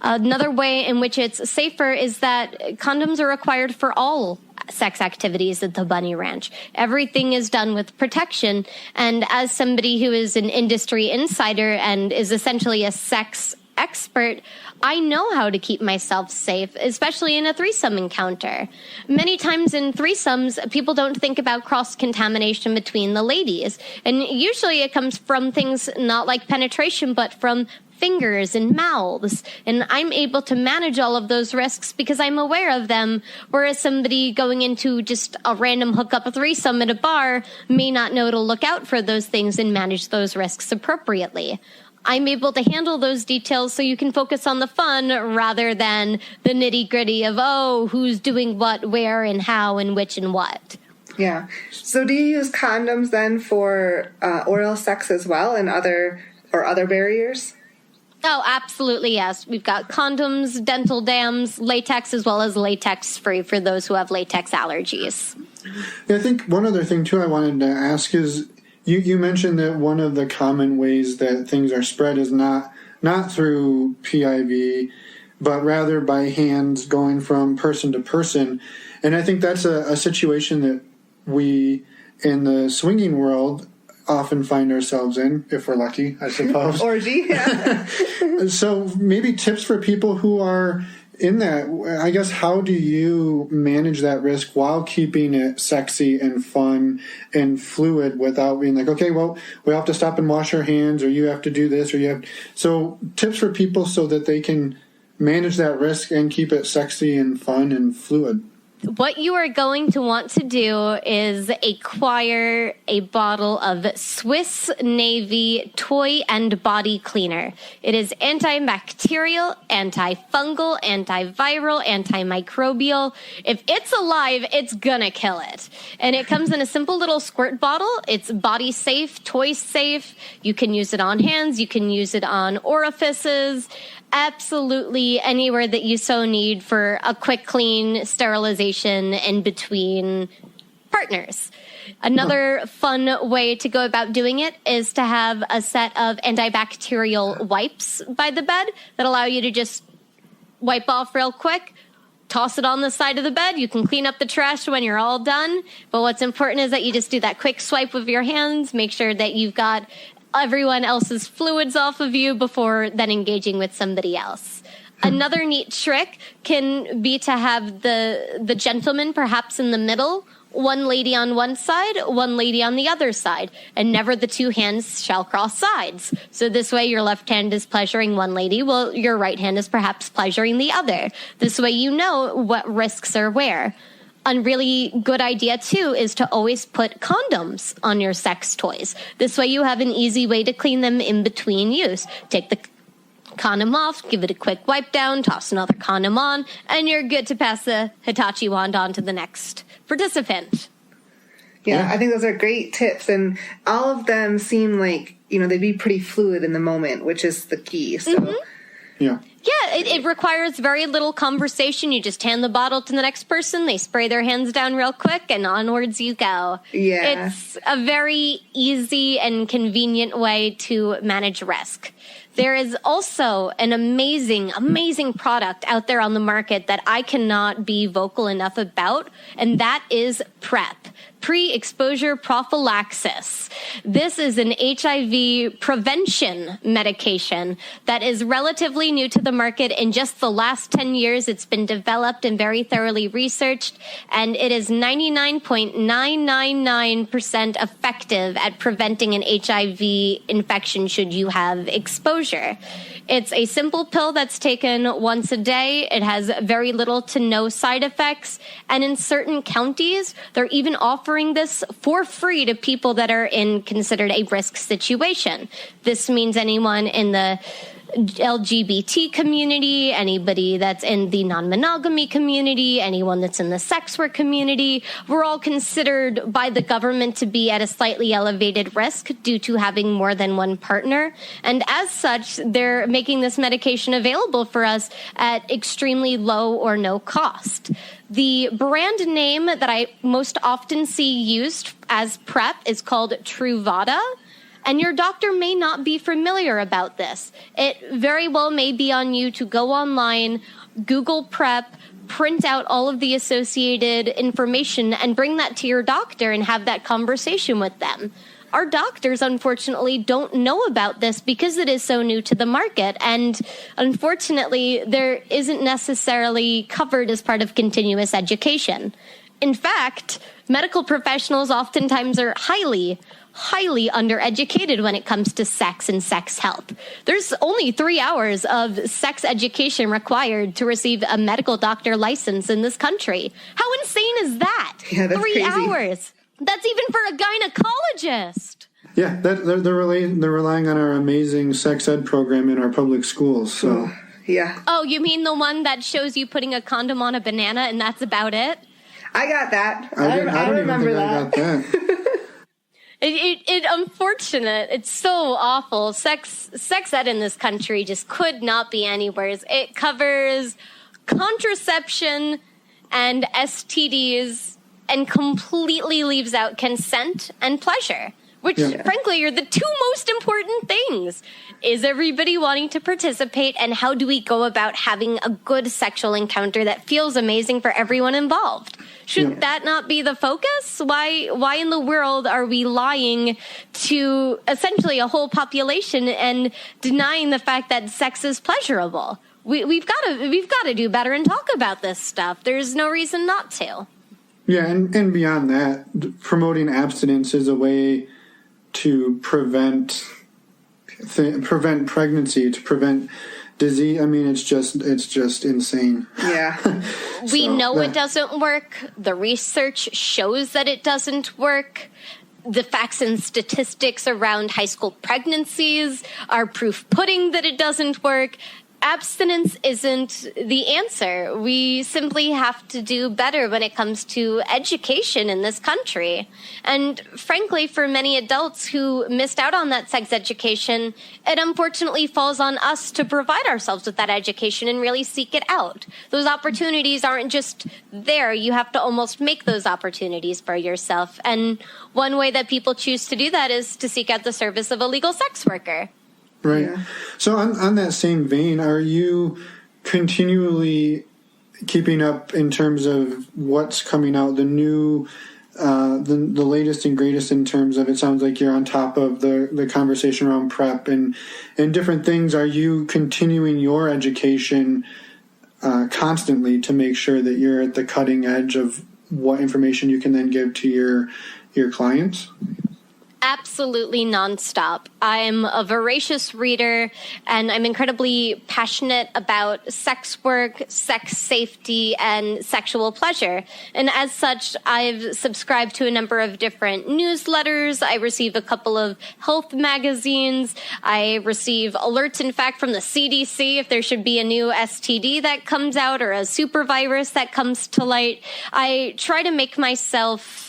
Another way in which it's safer is that condoms are required for all sex activities at the Bunny Ranch. Everything is done with protection. And as somebody who is an industry insider and is essentially a sex expert, I know how to keep myself safe, especially in a threesome encounter. Many times in threesomes, people don't think about cross-contamination between the ladies. And usually it comes from things not like penetration, but from fingers and mouths, and I'm able to manage all of those risks because I'm aware of them, whereas somebody going into just a random hookup threesome at a bar may not know to look out for those things and manage those risks appropriately. I'm able to handle those details so you can focus on the fun rather than the nitty-gritty of, who's doing what, where, and how, and which, and what. Yeah. So do you use condoms then for oral sex as well and other barriers? Oh, absolutely, yes. We've got condoms, dental dams, latex, as well as latex-free for those who have latex allergies. Yeah, I think one other thing, too, I wanted to ask is, you mentioned that one of the common ways that things are spread is not through PIV, but rather by hands going from person to person. And I think that's a situation that we, in the swinging world, often find ourselves in, if we're lucky, I suppose. Orgy, yeah. So maybe tips for people who are in that. I guess, how do you manage that risk while keeping it sexy and fun and fluid without being like, okay, well, we have to stop and wash our hands, or you have to do this, or you have. So tips for people so that they can manage that risk and keep it sexy and fun and fluid. What you are going to want to do is acquire a bottle of Swiss Navy toy and body cleaner. It is antibacterial, antifungal, antiviral, antimicrobial. If it's alive, it's gonna kill it. And it comes in a simple little squirt bottle. It's body safe, toy safe. You can use it on hands. You can use it on orifices. Absolutely anywhere that you so need for a quick clean sterilization in between partners. Another fun way to go about doing it is to have a set of antibacterial wipes by the bed that allow you to just wipe off real quick, toss it on the side of the bed. You can clean up the trash when you're all done. But what's important is that you just do that quick swipe with your hands, make sure that you've got everyone else's fluids off of you before then engaging with somebody else. Another neat trick can be to have the gentleman perhaps in the middle, one lady on one side, one lady on the other side, and never the two hands shall cross sides. So this way your left hand is pleasuring one lady, while your right hand is perhaps pleasuring the other. This way you know what risks are where. A really good idea, too, is to always put condoms on your sex toys. This way you have an easy way to clean them in between use. Take the condom off, give it a quick wipe down, toss another condom on, and you're good to pass the Hitachi wand on to the next participant. Yeah, I think those are great tips, and all of them seem like, they'd be pretty fluid in the moment, which is the key. So, Yeah. Yeah, it requires very little conversation. You just hand the bottle to the next person, they spray their hands down real quick, and onwards you go. Yeah. It's a very easy and convenient way to manage risk. There is also an amazing, amazing product out there on the market that I cannot be vocal enough about, and that is PrEP. Pre-exposure prophylaxis. This is an HIV prevention medication that is relatively new to the market. In just the last 10 years, it's been developed and very thoroughly researched, and it is 99.999% effective at preventing an HIV infection should you have exposure. It's a simple pill that's taken once a day. It has very little to no side effects, and in certain counties, they're even offering this for free to people that are considered a risk situation. This means anyone in the LGBT community, anybody that's in the non-monogamy community, anyone that's in the sex work community. We're all considered by the government to be at a slightly elevated risk due to having more than one partner. And as such, they're making this medication available for us at extremely low or no cost. The brand name that I most often see used as PrEP is called Truvada. And your doctor may not be familiar about this. It very well may be on you to go online, Google PrEP, print out all of the associated information, and bring that to your doctor and have that conversation with them. Our doctors, unfortunately, don't know about this because it is so new to the market. And unfortunately, there isn't necessarily covered as part of continuous education. In fact, medical professionals oftentimes are highly undereducated when it comes to sex and sex health. There's only 3 hours of sex education required to receive a medical doctor license in this country. How insane is that? Yeah, that's 3 crazy. hours. That's even for a gynecologist. Yeah, they're relying on our amazing sex ed program in our public schools. So yeah. Oh, you mean the one that shows you putting a condom on a banana and that's about it? I got that. I don't remember even that. think I got that. It unfortunate. It's so awful. Sex ed in this country just could not be anywhere. It covers contraception and STDs and completely leaves out consent and pleasure, which frankly are the two most important things. Is everybody wanting to participate, and how do we go about having a good sexual encounter that feels amazing for everyone involved? Should that not be the focus? Why in the world are we lying to essentially a whole population and denying the fact that sex is pleasurable? We've got to do better and talk about this stuff. There's no reason not to. Yeah, and beyond that, promoting abstinence is a way to prevent pregnancy, to prevent disease. I mean, it's just insane. Yeah. We know it doesn't work. The research shows that it doesn't work. The facts and statistics around high school pregnancies are proof pudding that it doesn't work. Abstinence isn't the answer. We simply have to do better when it comes to education in this country. And frankly, for many adults who missed out on that sex education, it unfortunately falls on us to provide ourselves with that education and really seek it out. Those opportunities aren't just there. You have to almost make those opportunities for yourself. And one way that people choose to do that is to seek out the service of a legal sex worker. Right. Yeah. So on that same vein, are you continually keeping up in terms of what's coming out, the new, the latest and greatest in terms of, it sounds like you're on top of the conversation around PrEP and different things. Are you continuing your education constantly to make sure that you're at the cutting edge of what information you can then give to your clients? Absolutely nonstop. I'm a voracious reader, and I'm incredibly passionate about sex work, sex safety, and sexual pleasure. And as such, I've subscribed to a number of different newsletters. I receive a couple of health magazines. I receive alerts, in fact, from the CDC if there should be a new STD that comes out or a super virus that comes to light. I try to make myself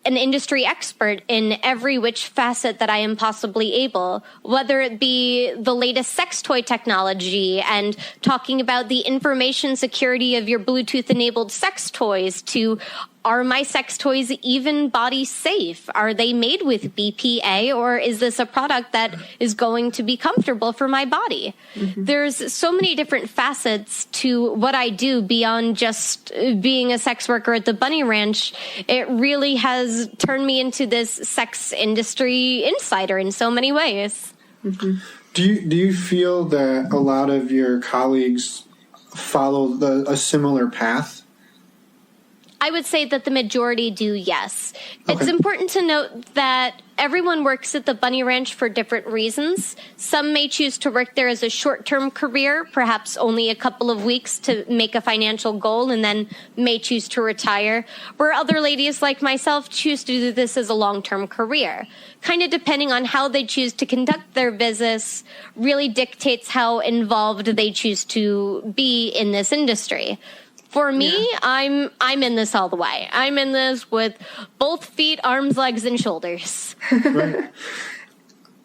an industry expert in every which facet that I am possibly able, whether it be the latest sex toy technology and talking about the information security of your Bluetooth-enabled sex toys to, are my sex toys even body safe? Are they made with BPA, or is this a product that is going to be comfortable for my body? Mm-hmm. There's so many different facets to what I do beyond just being a sex worker at the Bunny Ranch. It really has turned me into this sex industry insider in so many ways. Mm-hmm. Do you feel that a lot of your colleagues follow a similar path? I would say that the majority do, yes. Okay. It's important to note that everyone works at the Bunny Ranch for different reasons. Some may choose to work there as a short-term career, perhaps only a couple of weeks to make a financial goal, and then may choose to retire, where other ladies like myself choose to do this as a long-term career. Kind of depending on how they choose to conduct their business really dictates how involved they choose to be in this industry. For me, I'm in this all the way. I'm in this with both feet, arms, legs, and shoulders. Right.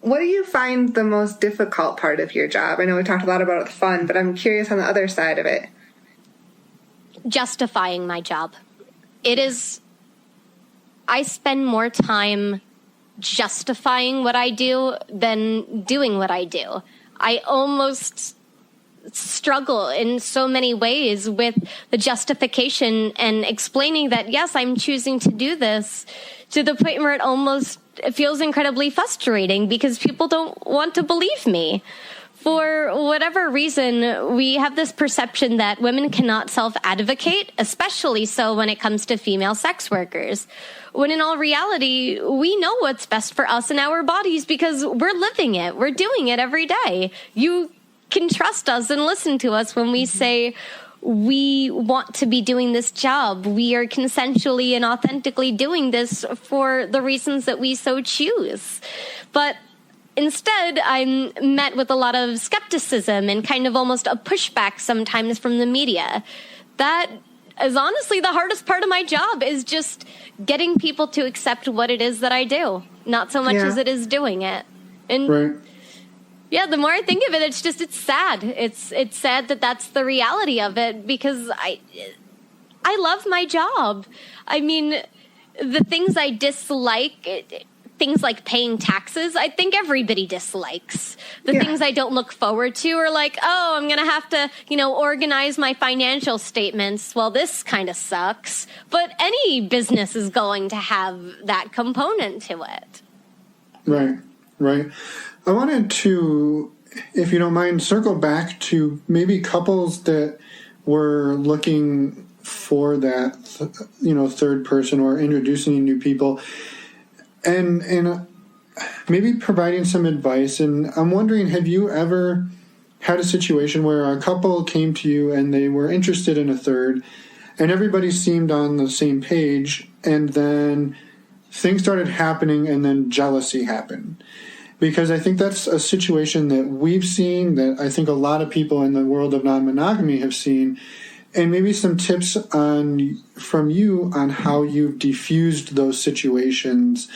What do you find the most difficult part of your job? I know we talked a lot about the fun, but I'm curious on the other side of it. Justifying my job. I spend more time justifying what I do than doing what I do. I almost struggle in so many ways with the justification and explaining that, yes, I'm choosing to do this, to the point where it feels incredibly frustrating because people don't want to believe me. For whatever reason, we have this perception that women cannot self-advocate, especially so when it comes to female sex workers. When in all reality, we know what's best for us and our bodies because we're living it. We're doing it every day. You can trust us and listen to us when we say we want to be doing this job. We are consensually and authentically doing this for the reasons that we so choose. But instead, I'm met with a lot of skepticism and kind of almost a pushback sometimes from the media. That is honestly the hardest part of my job, is just getting people to accept what it is that I do, not so much as it is doing it. And right. Yeah, the more I think of it, it's sad. It's sad that that's the reality of it, because I love my job. I mean, the things I dislike, things like paying taxes, I think everybody dislikes. The Yeah. things I don't look forward to are like, oh, I'm going to have to, organize my financial statements. Well, this kind of sucks. But any business is going to have that component to it. Right. I wanted to, if you don't mind, circle back to maybe couples that were looking for that, third person or introducing new people, and maybe providing some advice. And I'm wondering, have you ever had a situation where a couple came to you and they were interested in a third, and everybody seemed on the same page, and then things started happening, and then jealousy happened? Because I think that's a situation that we've seen, that I think a lot of people in the world of non-monogamy have seen, and maybe some tips from you on how you've diffused those situations,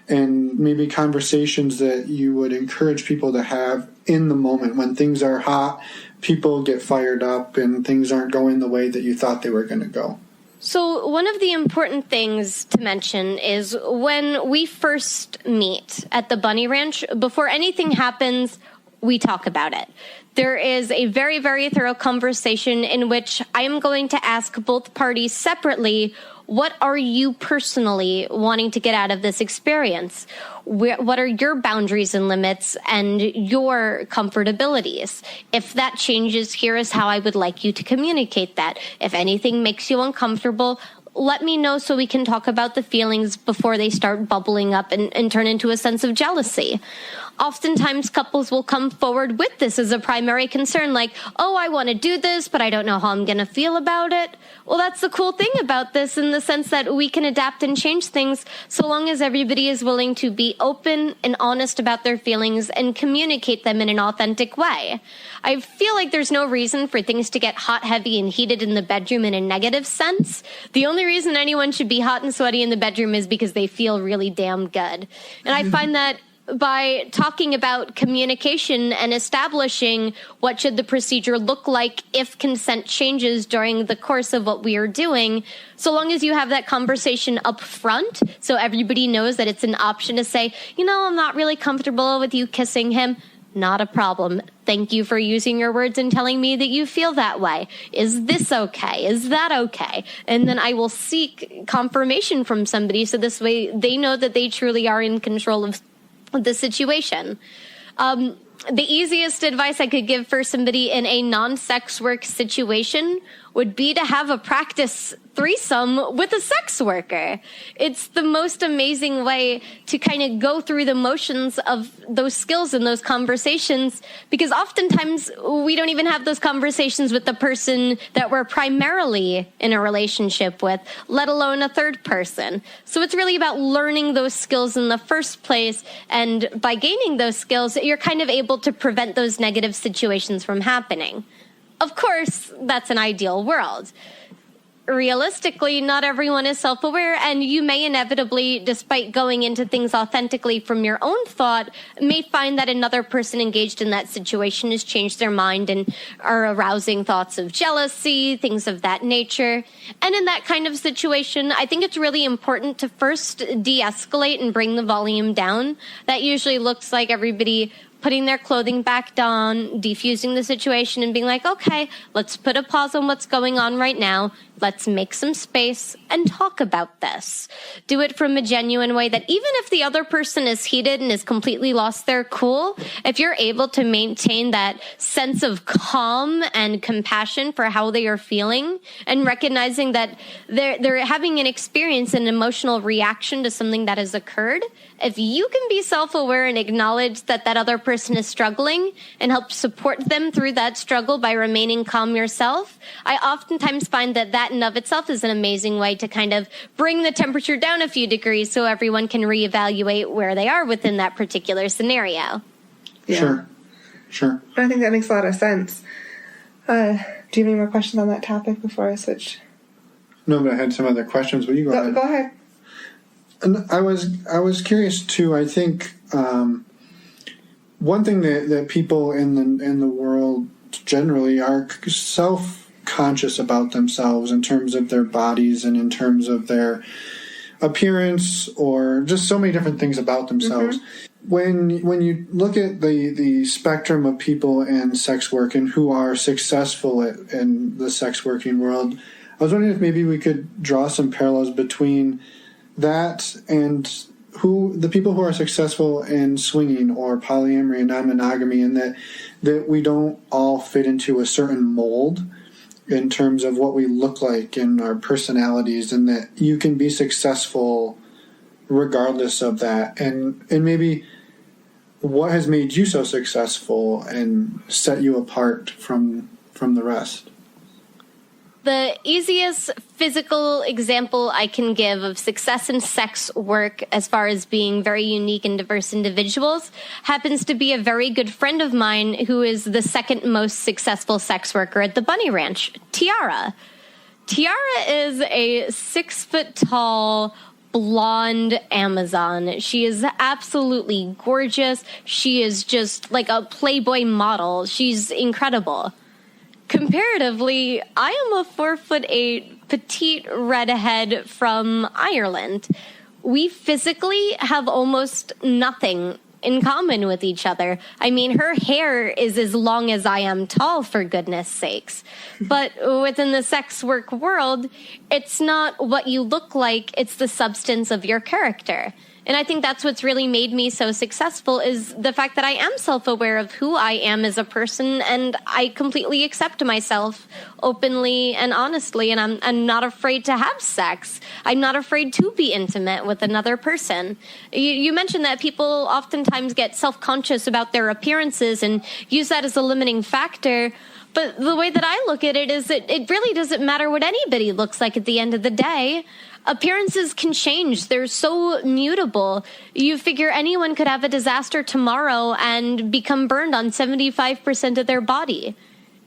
and maybe conversations that you would encourage people to have in the moment when things are hot, people get fired up, and things aren't going the way that you thought they were going to go. So one of the important things to mention is when we first meet at the Bunny Ranch, before anything happens, we talk about it. There is a very, very thorough conversation in which I am going to ask both parties separately, what are you personally wanting to get out of this experience? What are your boundaries and limits and your comfortabilities? If that changes, here is how I would like you to communicate that. If anything makes you uncomfortable, let me know so we can talk about the feelings before they start bubbling up and turn into a sense of jealousy. Oftentimes, couples will come forward with this as a primary concern, like, oh, I want to do this, but I don't know how I'm going to feel about it. Well, that's the cool thing about this, in the sense that we can adapt and change things so long as everybody is willing to be open and honest about their feelings and communicate them in an authentic way. I feel like there's no reason for things to get hot, heavy, and heated in the bedroom in a negative sense. The only reason anyone should be hot and sweaty in the bedroom is because they feel really damn good. And I find that by talking about communication and establishing what should the procedure look like if consent changes during the course of what we are doing, so long as you have that conversation up front, so everybody knows that it's an option to say, I'm not really comfortable with you kissing him. Not a problem. Thank you for using your words and telling me that you feel that way. Is this okay? Is that okay? And then I will seek confirmation from somebody, so this way they know that they truly are in control of the situation. The easiest advice I could give for somebody in a non-sex work situation would be to have a practice threesome with a sex worker. It's the most amazing way to kind of go through the motions of those skills and those conversations, because oftentimes we don't even have those conversations with the person that we're primarily in a relationship with, let alone a third person. So it's really about learning those skills in the first place, and by gaining those skills, you're kind of able to prevent those negative situations from happening. Of course, that's an ideal world. Realistically, not everyone is self-aware, and you may inevitably, despite going into things authentically from your own thought, may find that another person engaged in that situation has changed their mind and are arousing thoughts of jealousy, things of that nature. And in that kind of situation, I think it's really important to first de-escalate and bring the volume down. That usually looks like everybody putting their clothing back down, defusing the situation, and being like, okay, let's put a pause on what's going on right now. Let's make some space and talk about this. Do it from a genuine way that even if the other person is heated and has completely lost their cool, if you're able to maintain that sense of calm and compassion for how they are feeling, and recognizing that they're having an experience, an emotional reaction to something that has occurred, if you can be self-aware and acknowledge that that other person is struggling and help support them through that struggle by remaining calm yourself, I oftentimes find that that in of itself is an amazing way to kind of bring the temperature down a few degrees so everyone can reevaluate where they are within that particular scenario. Yeah. Sure. I think that makes a lot of sense. Do you have any more questions on that topic before I switch? No, but I had some other questions, but you go ahead. Go ahead. And I was curious too. I think one thing that people in the world generally are self-conscious about themselves in terms of their bodies and in terms of their appearance or just so many different things about themselves. When you look at the spectrum of people in sex work and who are successful in the sex working world, I was wondering if maybe we could draw some parallels between that and the people who are successful in swinging or polyamory and non-monogamy, and that we don't all fit into a certain mold in terms of what we look like and our personalities, and that you can be successful regardless of that. And maybe what has made you so successful and set you apart from the rest? The easiest physical example I can give of success in sex work as far as being very unique and diverse individuals happens to be a very good friend of mine who is the second most successful sex worker at the Bunny Ranch, Tiara. Tiara is a 6-foot-tall, blonde Amazon. She is absolutely gorgeous. She is just like a Playboy model. She's incredible. Comparatively, I am a 4'8" petite redhead from Ireland. We physically have almost nothing in common with each other. I mean, her hair is as long as I am tall, for goodness sakes. But within the sex work world, it's not what you look like, it's the substance of your character. And I think that's what's really made me so successful is the fact that I am self-aware of who I am as a person, and I completely accept myself openly and honestly, and I'm not afraid to have sex. I'm not afraid to be intimate with another person. You mentioned that people oftentimes get self-conscious about their appearances and use that as a limiting factor. But the way that I look at it is that it really doesn't matter what anybody looks like at the end of the day. Appearances can change. They're so mutable. You figure anyone could have a disaster tomorrow and become burned on 75% of their body.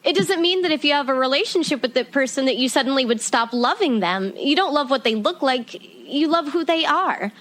It doesn't mean that if you have a relationship with that person that you suddenly would stop loving them. You don't love what they look like. You love who they are.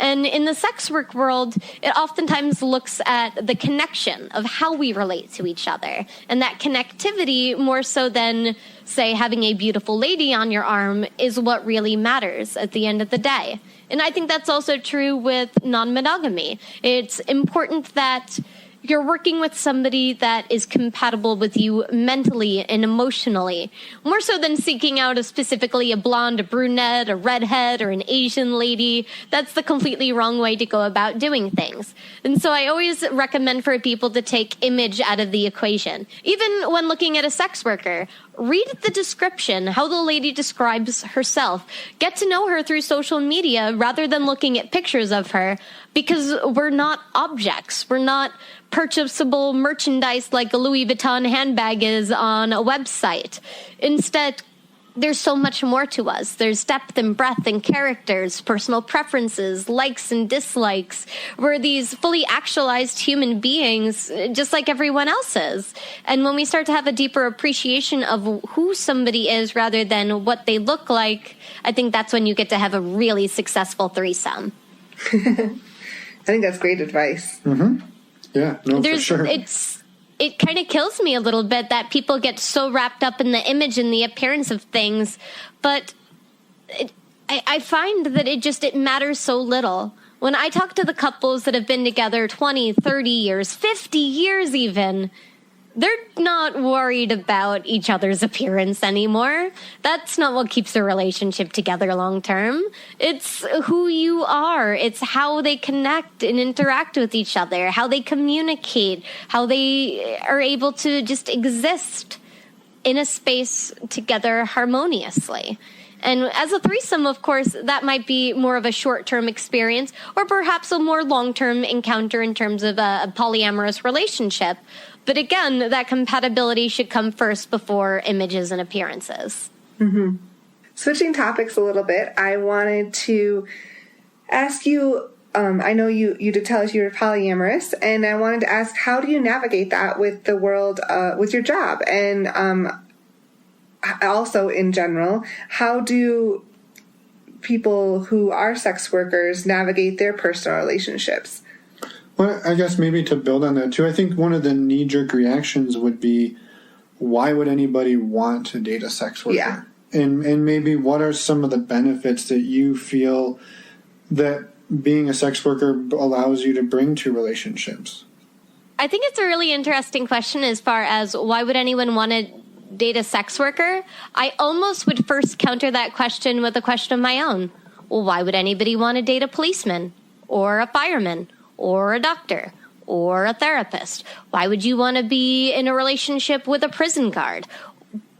And in the sex work world, it oftentimes looks at the connection of how we relate to each other. And that connectivity, more so than, say, having a beautiful lady on your arm, is what really matters at the end of the day. And I think that's also true with non-monogamy. It's important that you're working with somebody that is compatible with you mentally and emotionally, more so than seeking out specifically a blonde, a brunette, a redhead, or an Asian lady. That's the completely wrong way to go about doing things. And so I always recommend for people to take image out of the equation. Even when looking at a sex worker, read the description, how the lady describes herself. Get to know her through social media rather than looking at pictures of her, because we're not objects. We're not purchasable merchandise like a Louis Vuitton handbag is on a website. Instead, there's so much more to us. There's depth and breadth and characters, personal preferences, likes and dislikes. We're these fully actualized human beings, just like everyone else is. And when we start to have a deeper appreciation of who somebody is rather than what they look like, I think that's when you get to have a really successful threesome. I think that's great advice. Mm-hmm. Yeah, no, for sure. It kind of kills me a little bit that people get so wrapped up in the image and the appearance of things, but I find that it matters so little. When I talk to the couples that have been together 20, 30 years, 50 years even, they're not worried about each other's appearance anymore. That's not what keeps a relationship together long term. It's who you are. It's how they connect and interact with each other, how they communicate, how they are able to just exist in a space together harmoniously. And as a threesome, of course, that might be more of a short-term experience or perhaps a more long-term encounter in terms of a polyamorous relationship. But again, that compatibility should come first before images and appearances. Mm-hmm. Switching topics a little bit, I wanted to ask you, I know you did tell us you were polyamorous, and I wanted to ask, how do you navigate that with the world, with your job? And also in general, how do people who are sex workers navigate their personal relationships? Well, I guess maybe to build on that too, I think one of the knee-jerk reactions would be, why would anybody want to date a sex worker? Yeah. And maybe what are some of the benefits that you feel that being a sex worker allows you to bring to relationships? I think it's a really interesting question as far as why would anyone want to date a sex worker? I almost would first counter that question with a question of my own. Well, why would anybody want to date a policeman or a fireman or a doctor or a therapist? Why would you want to be in a relationship with a prison guard?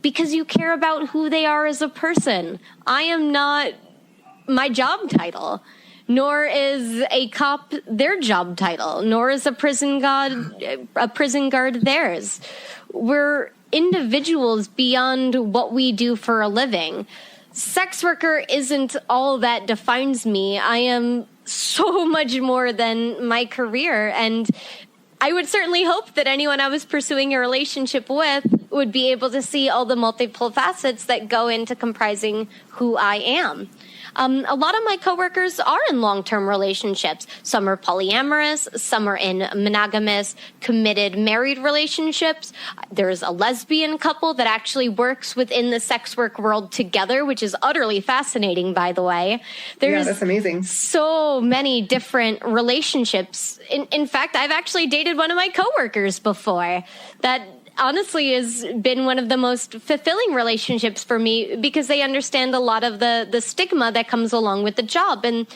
Because you care about who they are as a person. I am not my job title, nor is a cop their job title, nor is a prison guard theirs. We're individuals beyond what we do for a living. Sex worker isn't all that defines me. I am so much more than my career, and I would certainly hope that anyone I was pursuing a relationship with would be able to see all the multiple facets that go into comprising who I am. A lot of my coworkers are in long-term relationships. Some are polyamorous, some are in monogamous, committed, married relationships. There's a lesbian couple that actually works within the sex work world together, which is utterly fascinating, by the way. There's that's amazing. So many different relationships. In fact, I've actually dated one of my coworkers before. That honestly has been one of the most fulfilling relationships for me because they understand a lot of the stigma that comes along with the job. And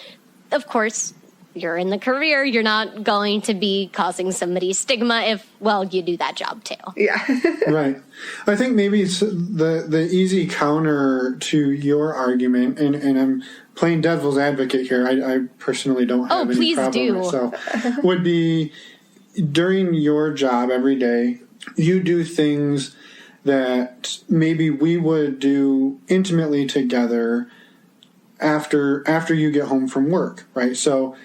of course, you're in the career, you're not going to be causing somebody stigma if, well, you do that job too. Yeah. Right. I think maybe it's the easy counter to your argument, and I'm playing devil's advocate here. I personally don't have any problem myself. Would be during your job every day, you do things that maybe we would do intimately together after you get home from work, right? So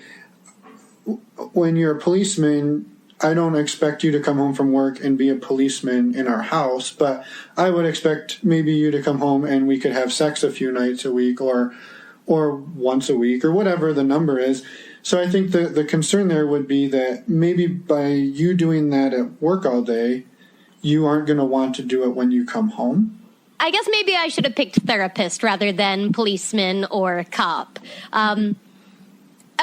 when you're a policeman, I don't expect you to come home from work and be a policeman in our house, but I would expect maybe you to come home and we could have sex a few nights a week or once a week or whatever the number is. So I think the concern there would be that maybe by you doing that at work all day, you aren't going to want to do it when you come home. I guess maybe I should have picked therapist rather than policeman or cop. A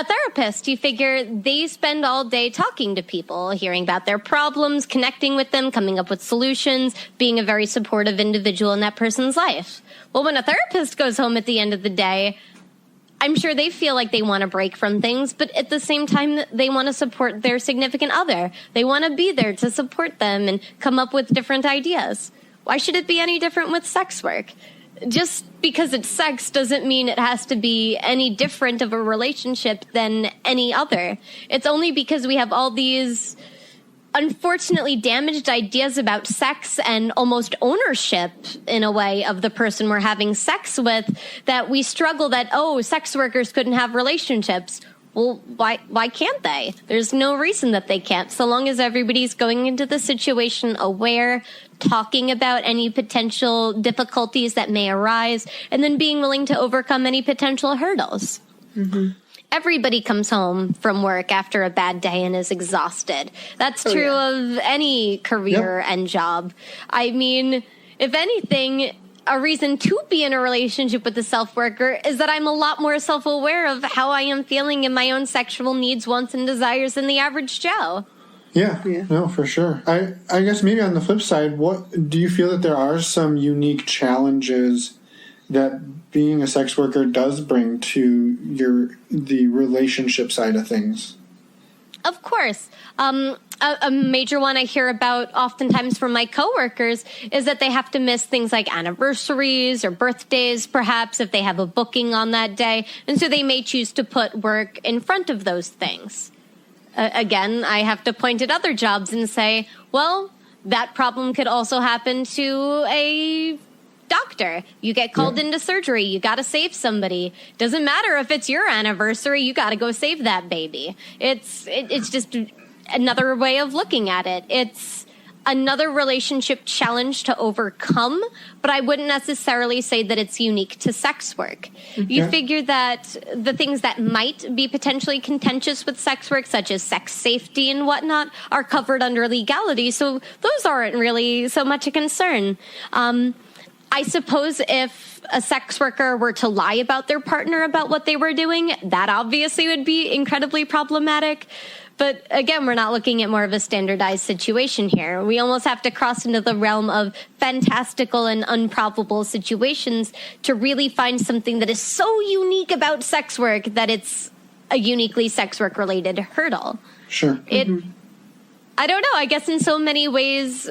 therapist, you figure they spend all day talking to people, hearing about their problems, connecting with them, coming up with solutions, being a very supportive individual in that person's life. Well, when a therapist goes home at the end of the day, I'm sure they feel like they want to break from things, but at the same time, they want to support their significant other. They want to be there to support them and come up with different ideas. Why should it be any different with sex work? Just because it's sex doesn't mean it has to be any different of a relationship than any other. It's only because we have all these unfortunately damaged ideas about sex and almost ownership in a way of the person we're having sex with that we struggle that, oh, sex workers couldn't have relationships. Well, why can't they? There's no reason that they can't, so long as everybody's going into the situation aware, talking about any potential difficulties that may arise, and then being willing to overcome any potential hurdles. Mm-hmm. Everybody comes home from work after a bad day and is exhausted. That's true of any career and job. I mean, if anything, a reason to be in a relationship with a self-worker is that I'm a lot more self-aware of how I am feeling in my own sexual needs, wants, and desires than the average Joe. Yeah, no, for sure. I guess maybe on the flip side, what do you feel that there are some unique challenges that being a sex worker does bring to the relationship side of things? Of course. A major one I hear about oftentimes from my coworkers is that they have to miss things like anniversaries or birthdays, perhaps, if they have a booking on that day. And so they may choose to put work in front of those things. Again, I have to point at other jobs and say, well, that problem could also happen to a doctor. You get called into surgery. You got to save somebody. Doesn't matter if it's your anniversary. You got to go save that baby. It's just another way of looking at it. It's another relationship challenge to overcome, but I wouldn't necessarily say that it's unique to sex work. You figure that the things that might be potentially contentious with sex work, such as sex safety and whatnot, are covered under legality, so those aren't really so much a concern. I suppose if a sex worker were to lie about their partner about what they were doing, that obviously would be incredibly problematic. But again, we're not looking at more of a standardized situation here. We almost have to cross into the realm of fantastical and improbable situations to really find something that is so unique about sex work that it's a uniquely sex work related hurdle. Sure. I don't know. I guess in so many ways,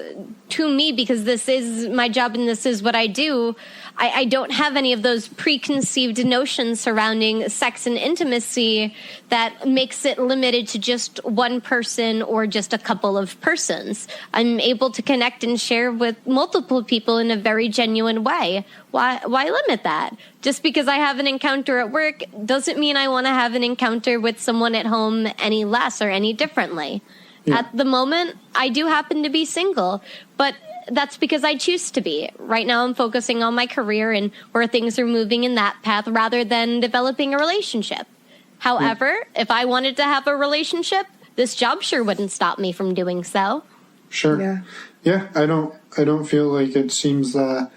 to me, because this is my job and this is what I do, I don't have any of those preconceived notions surrounding sex and intimacy that makes it limited to just one person or just a couple of persons. I'm able to connect and share with multiple people in a very genuine way. Why limit that? Just because I have an encounter at work doesn't mean I want to have an encounter with someone at home any less or any differently. Yeah. At the moment, I do happen to be single, but that's because I choose to be. Right now, I'm focusing on my career and where things are moving in that path rather than developing a relationship. However, if I wanted to have a relationship, this job sure wouldn't stop me from doing so. Sure. Yeah. I don't feel like it seems that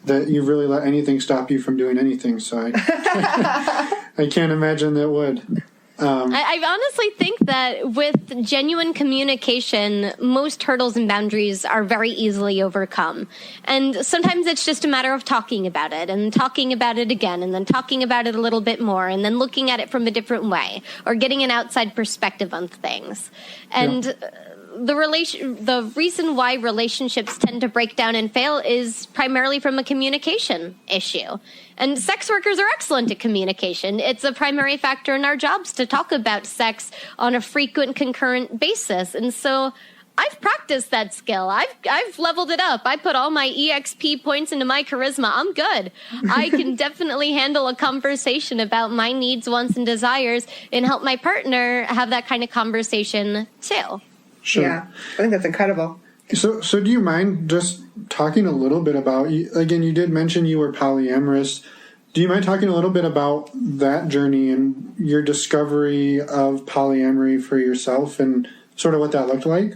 you really let anything stop you from doing anything. So I can't imagine that would. I honestly think that with genuine communication, most hurdles and boundaries are very easily overcome. And sometimes it's just a matter of talking about it and talking about it again and then talking about it a little bit more and then looking at it from a different way or getting an outside perspective on things. And the reason why relationships tend to break down and fail is primarily from a communication issue. And sex workers are excellent at communication. It's a primary factor in our jobs to talk about sex on a frequent, concurrent basis. And so I've practiced that skill. I've leveled it up. I put all my EXP points into my charisma. I'm good. I can definitely handle a conversation about my needs, wants, and desires and help my partner have that kind of conversation too. Sure. Yeah, I think that's incredible. So do you mind just talking a little bit about, again, you did mention you were polyamorous. Do you mind talking a little bit about that journey and your discovery of polyamory for yourself and sort of what that looked like?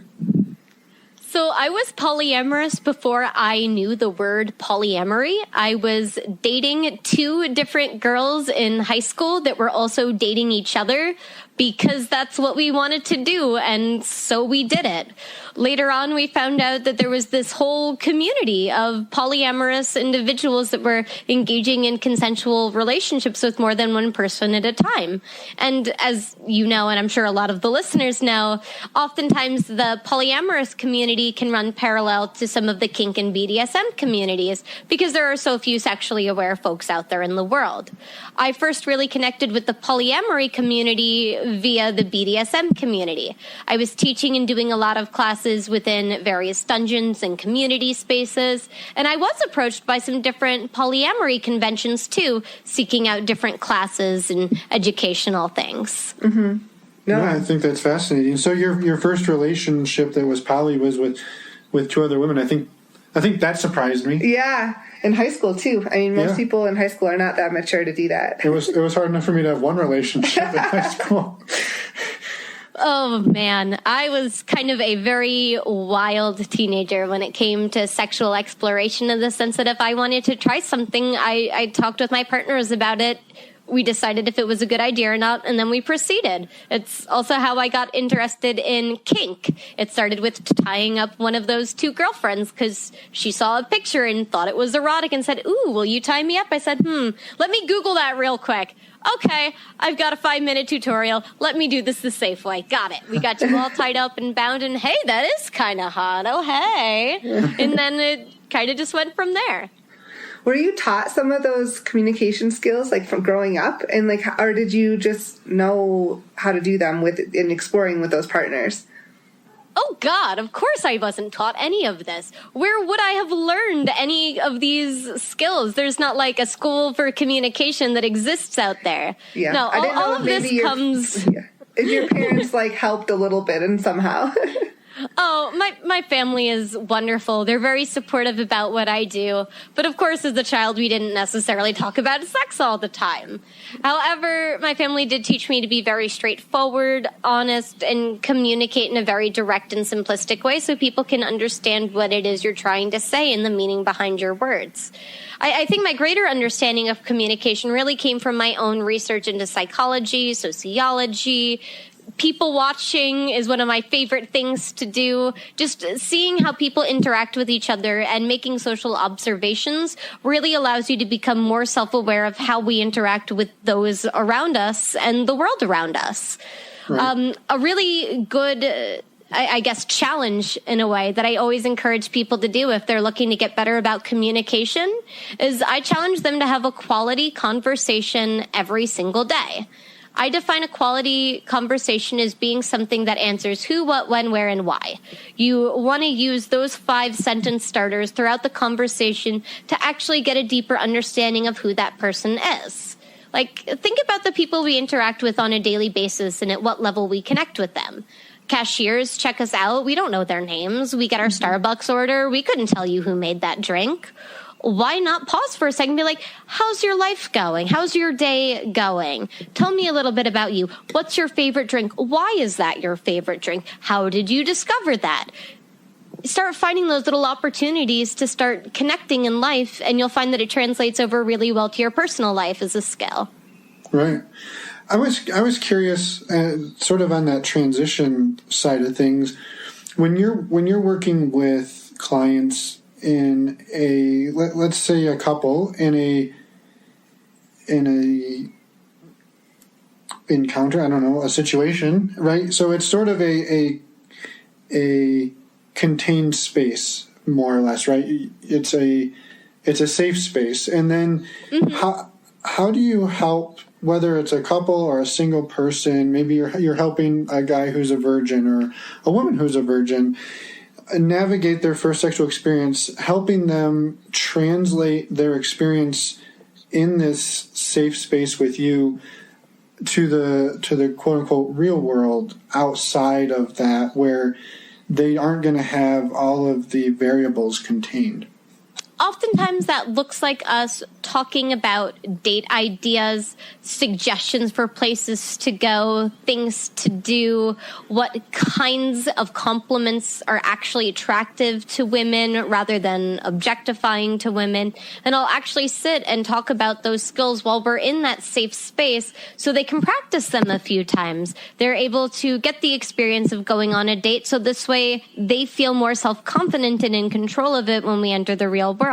So I was polyamorous before I knew the word polyamory. I was dating two different girls in high school that were also dating each other because that's what we wanted to do, and so we did it. Later on, we found out that there was this whole community of polyamorous individuals that were engaging in consensual relationships with more than one person at a time. And as you know, and I'm sure a lot of the listeners know, oftentimes the polyamorous community can run parallel to some of the kink and BDSM communities because there are so few sexually aware folks out there in the world. I first really connected with the polyamory community via the BDSM community. I was teaching and doing a lot of classes within various dungeons and community spaces, and I was approached by some different polyamory conventions too, seeking out different classes and educational things. Mm-hmm. Yeah, I think that's fascinating. So your first relationship that was poly was with two other women. I think that surprised me. Yeah, in high school too. I mean, most people in high school are not that mature to do that. It was hard enough for me to have one relationship in high school. Oh, man. I was kind of a very wild teenager when it came to sexual exploration, in the sense that if I wanted to try something, I talked with my partners about it. We decided if it was a good idea or not, and then we proceeded. It's also how I got interested in kink. It started with tying up one of those two girlfriends because she saw a picture and thought it was erotic and said, "Ooh, will you tie me up?" I said, let me Google that real quick. Okay, I've got a 5-minute tutorial. Let me do this the safe way. Got it. We got you all tied up and bound, and hey, that is kind of hot. Oh, hey. And then it kind of just went from there. Were you taught some of those communication skills, like from growing up, and or did you just know how to do them in exploring with those partners? Oh, God, of course I wasn't taught any of this. Where would I have learned any of these skills? There's not like a school for communication that exists out there. Yeah. No, all of this comes... Yeah. If your parents helped a little bit and somehow... Oh, my family is wonderful. They're very supportive about what I do. But of course, as a child, we didn't necessarily talk about sex all the time. However, my family did teach me to be very straightforward, honest, and communicate in a very direct and simplistic way so people can understand what it is you're trying to say and the meaning behind your words. I think my greater understanding of communication really came from my own research into psychology, sociology. People watching is one of my favorite things to do. Just seeing how people interact with each other and making social observations really allows you to become more self-aware of how we interact with those around us and the world around us. Right. A really good I guess, challenge in a way that I always encourage people to do if they're looking to get better about communication is I challenge them to have a quality conversation every single day. I define a quality conversation as being something that answers who, what, when, where, and why. You want to use those 5 sentence starters throughout the conversation to actually get a deeper understanding of who that person is. Like, think about the people we interact with on a daily basis and at what level we connect with them. Cashiers check us out. We don't know their names. We get our Starbucks order. We couldn't tell you who made that drink. Why not pause for a second and be like, how's your life going? How's your day going? Tell me a little bit about you. What's your favorite drink? Why is that your favorite drink? How did you discover that? Start finding those little opportunities to start connecting in life, and you'll find that it translates over really well to your personal life as a skill. Right. I was curious, sort of on that transition side of things. When you're working with clients in let's say a couple in a encounter, I don't know, a situation, right? So it's sort of a contained space, more or less, right? It's a safe space, and then how do you help? Whether it's a couple or a single person, maybe you're helping a guy who's a virgin or a woman who's a virgin navigate their first sexual experience, helping them translate their experience in this safe space with you to the quote unquote real world outside of that, where they aren't going to have all of the variables contained. Oftentimes that looks like us talking about date ideas, suggestions for places to go, things to do, what kinds of compliments are actually attractive to women rather than objectifying to women. And I'll actually sit and talk about those skills while we're in that safe space so they can practice them a few times. They're able to get the experience of going on a date, so this way they feel more self-confident and in control of it when we enter the real world.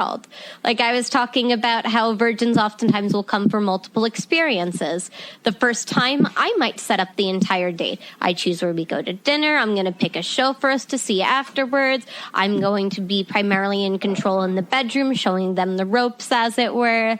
Like I was talking about how virgins oftentimes will come for multiple experiences. The first time, I might set up the entire date. I choose where we go to dinner. I'm going to pick a show for us to see afterwards. I'm going to be primarily in control in the bedroom, showing them the ropes, as it were.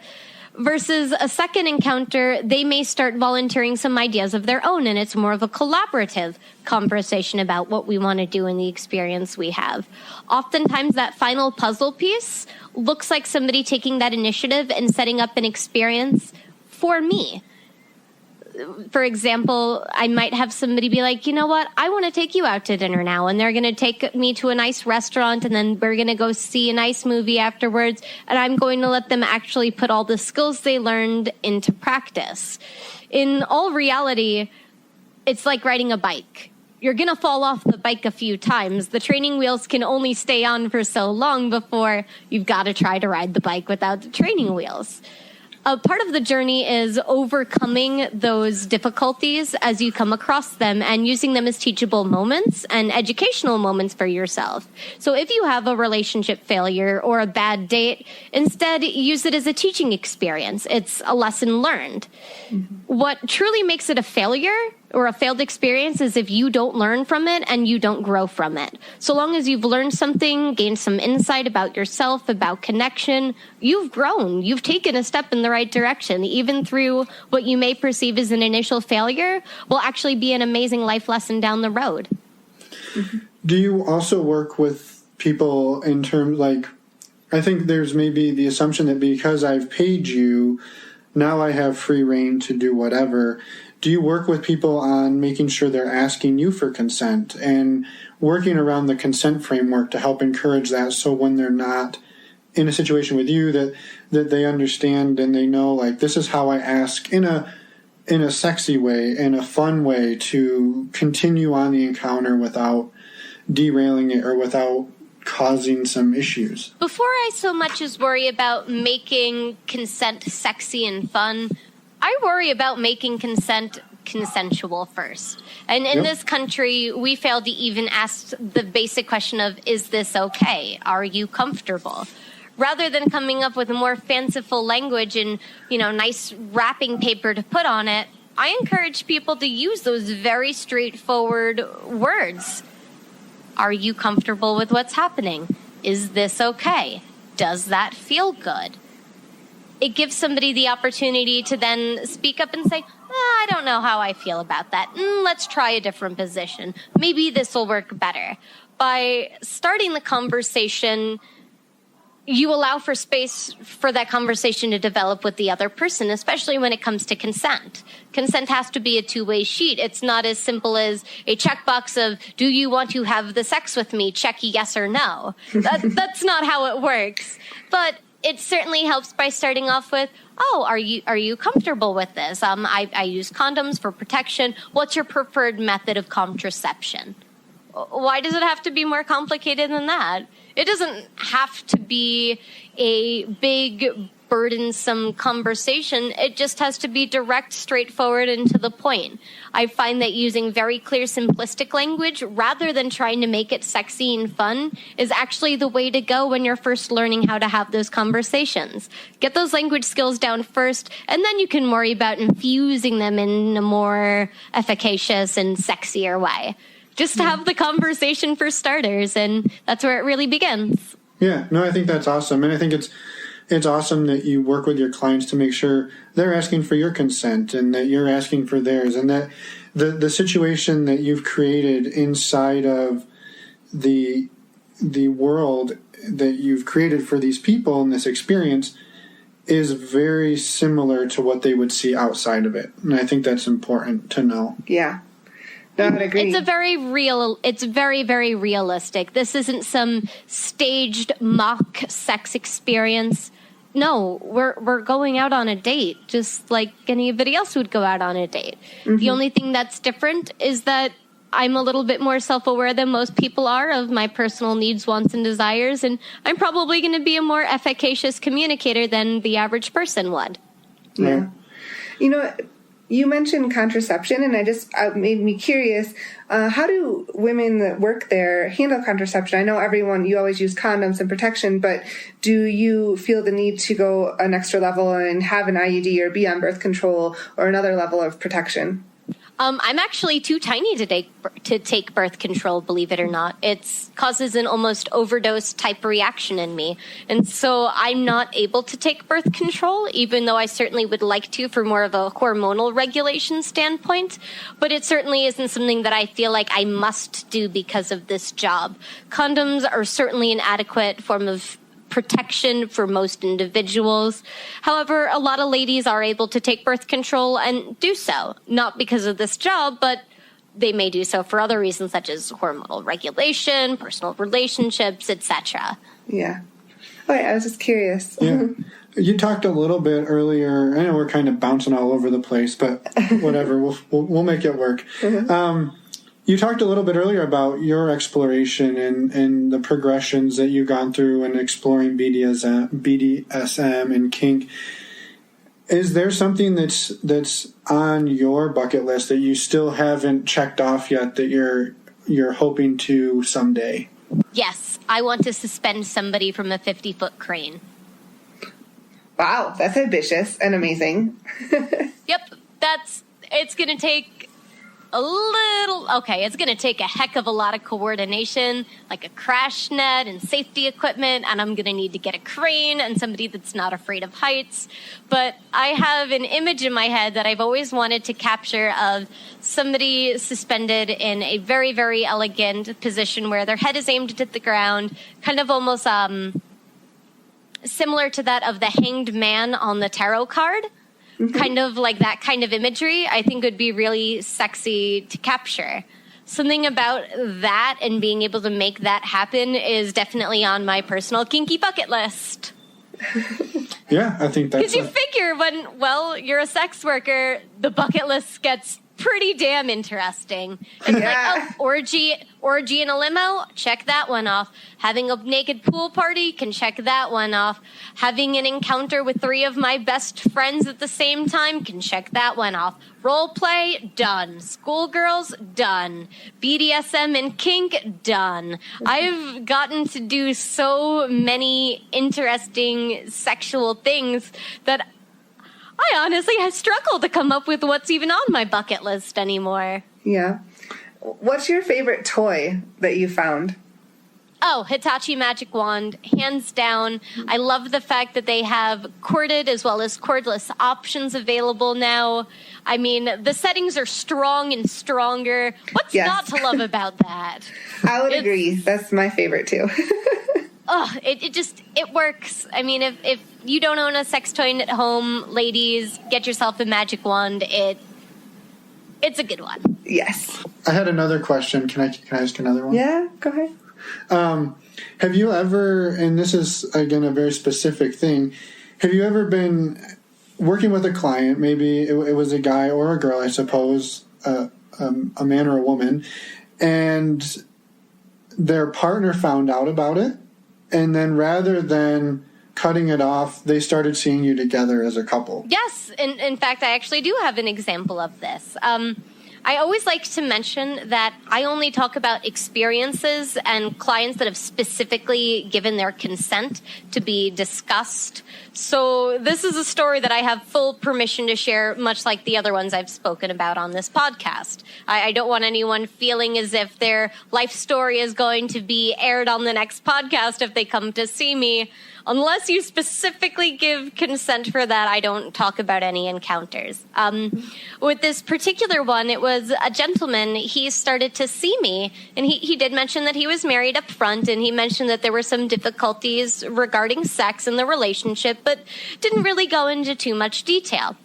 Versus a second encounter, they may start volunteering some ideas of their own, and it's more of a collaborative conversation about what we want to do in the experience we have. Oftentimes, that final puzzle piece looks like somebody taking that initiative and setting up an experience for me. For example, I might have somebody be like, you know what, I want to take you out to dinner now. And they're going to take me to a nice restaurant, and then we're going to go see a nice movie afterwards. And I'm going to let them actually put all the skills they learned into practice. In all reality, it's like riding a bike. You're going to fall off the bike a few times. The training wheels can only stay on for so long before you've got to try to ride the bike without the training wheels. A part of the journey is overcoming those difficulties as you come across them and using them as teachable moments and educational moments for yourself. So if you have a relationship failure or a bad date, instead use it as a teaching experience. It's a lesson learned. Mm-hmm. What truly makes it a failure or a failed experience is if you don't learn from it and you don't grow from it. So long as you've learned something, gained some insight about yourself, about connection, you've grown. You've taken a step in the right direction. Even through what you may perceive as an initial failure will actually be an amazing life lesson down the road. Do you also work with people in terms, like, I think there's maybe the assumption that because I've paid you, now I have free reign to do whatever. do you work with people on making sure they're asking you for consent and working around the consent framework to help encourage that, so when they're not in a situation with you, that they understand and they know, like, this is how I ask in a sexy way, in a fun way, to continue on the encounter without derailing it or without causing some issues. Before I so much as worry about making consent sexy and fun, I worry about making consent consensual first. And in this country, we fail to even ask the basic question of, is this okay? Are you comfortable? Rather than coming up with a more fanciful language and, nice wrapping paper to put on it, I encourage people to use those very straightforward words. Are you comfortable with what's happening? Is this okay? Does that feel good? It gives somebody the opportunity to then speak up and say, I don't know how I feel about that. Let's try a different position. Maybe this will work better. By starting the conversation, you allow for space for that conversation to develop with the other person, especially when it comes to consent. Consent has to be a two-way sheet. It's not as simple as a checkbox of, do you want to have the sex with me? Check yes or no. That's not how it works. But it certainly helps by starting off with, are you comfortable with this? I use condoms for protection. What's your preferred method of contraception? Why does it have to be more complicated than that? It doesn't have to be a big, burdensome conversation. It just has to be direct, straightforward, and to the point. I find that using very clear, simplistic language, rather than trying to make it sexy and fun, is actually the way to go when you're first learning how to have those conversations. Get those language skills down first, and then you can worry about infusing them in a more efficacious and sexier way. Just to have the conversation for starters, and that's where it really begins. Yeah, no, I think that's awesome. And I think it's awesome that you work with your clients to make sure they're asking for your consent and that you're asking for theirs, and that the situation that you've created inside of the world that you've created for these people in this experience is very similar to what they would see outside of it. And I think that's important to know. Yeah. No, I would agree. It's very, very realistic. This isn't some staged mock sex experience. No, we're going out on a date, just like anybody else would go out on a date. Mm-hmm. The only thing that's different is that I'm a little bit more self-aware than most people are of my personal needs, wants, and desires, and I'm probably going to be a more efficacious communicator than the average person would. Yeah. You mentioned contraception, and it made me curious. How do women that work there handle contraception? I know you always use condoms and protection, but do you feel the need to go an extra level and have an IUD or be on birth control or another level of protection? I'm actually too tiny to take birth control, believe it or not. It causes an almost overdose type reaction in me. And so I'm not able to take birth control, even though I certainly would like to for more of a hormonal regulation standpoint. But it certainly isn't something that I feel like I must do because of this job. Condoms are certainly an adequate form of protection for most individuals. However, a lot of ladies are able to take birth control and do so, not because of this job, but they may do so for other reasons such as hormonal regulation, personal relationships, etc. Yeah. Okay, I was just curious. Yeah. You talked a little bit earlier. I know we're kind of bouncing all over the place, but whatever, we'll make it work. Mm-hmm. You talked a little bit earlier about your exploration and the progressions that you've gone through in exploring BDSM and kink. Is there something that's on your bucket list that you still haven't checked off yet that you're hoping to someday? Yes, I want to suspend somebody from a 50-foot crane. Wow, that's ambitious and amazing. Yep, it's going to take it's going to take a heck of a lot of coordination, like a crash net and safety equipment, and I'm going to need to get a crane and somebody that's not afraid of heights. But I have an image in my head that I've always wanted to capture of somebody suspended in a very, very elegant position where their head is aimed at the ground, kind of almost similar to that of the hanged man on the tarot card, kind of like that kind of imagery, I think would be really sexy to capture. Something about that and being able to make that happen is definitely on my personal kinky bucket list. Yeah, I think that's... Because you figure when, you're a sex worker, the bucket list gets pretty damn interesting. It's like, orgy in a limo, check that one off. Having a naked pool party, can check that one off. Having an encounter with 3 of my best friends at the same time, can check that one off. Role play, done. Schoolgirls, done. BDSM and kink, done. I've gotten to do so many interesting sexual things that I honestly have struggled to come up with what's even on my bucket list anymore. Yeah. What's your favorite toy that you found? Oh, Hitachi Magic Wand, hands down. I love the fact that they have corded as well as cordless options available now. I mean, the settings are strong and stronger. What's not to love about that? I would agree. That's my favorite too. It works. I mean, if you don't own a sex toy at home, ladies, get yourself a Magic Wand. It's a good one. Yes. I had another question. Can I ask another one? Yeah, go ahead. Have you ever, and this is again a very specific thing, have you ever been working with a client, maybe it was a guy or a girl, I suppose, a man or a woman, and their partner found out about it, and then rather than cutting it off, they started seeing you together as a couple? Yes. In fact, I actually do have an example of this. I always like to mention that I only talk about experiences and clients that have specifically given their consent to be discussed. So this is a story that I have full permission to share, much like the other ones I've spoken about on this podcast. I don't want anyone feeling as if their life story is going to be aired on the next podcast if they come to see me. Unless you specifically give consent for that, I don't talk about any encounters. With this particular one, it was a gentleman. He started to see me, and he did mention that he was married up front, and he mentioned that there were some difficulties regarding sex in the relationship, but didn't really go into too much detail.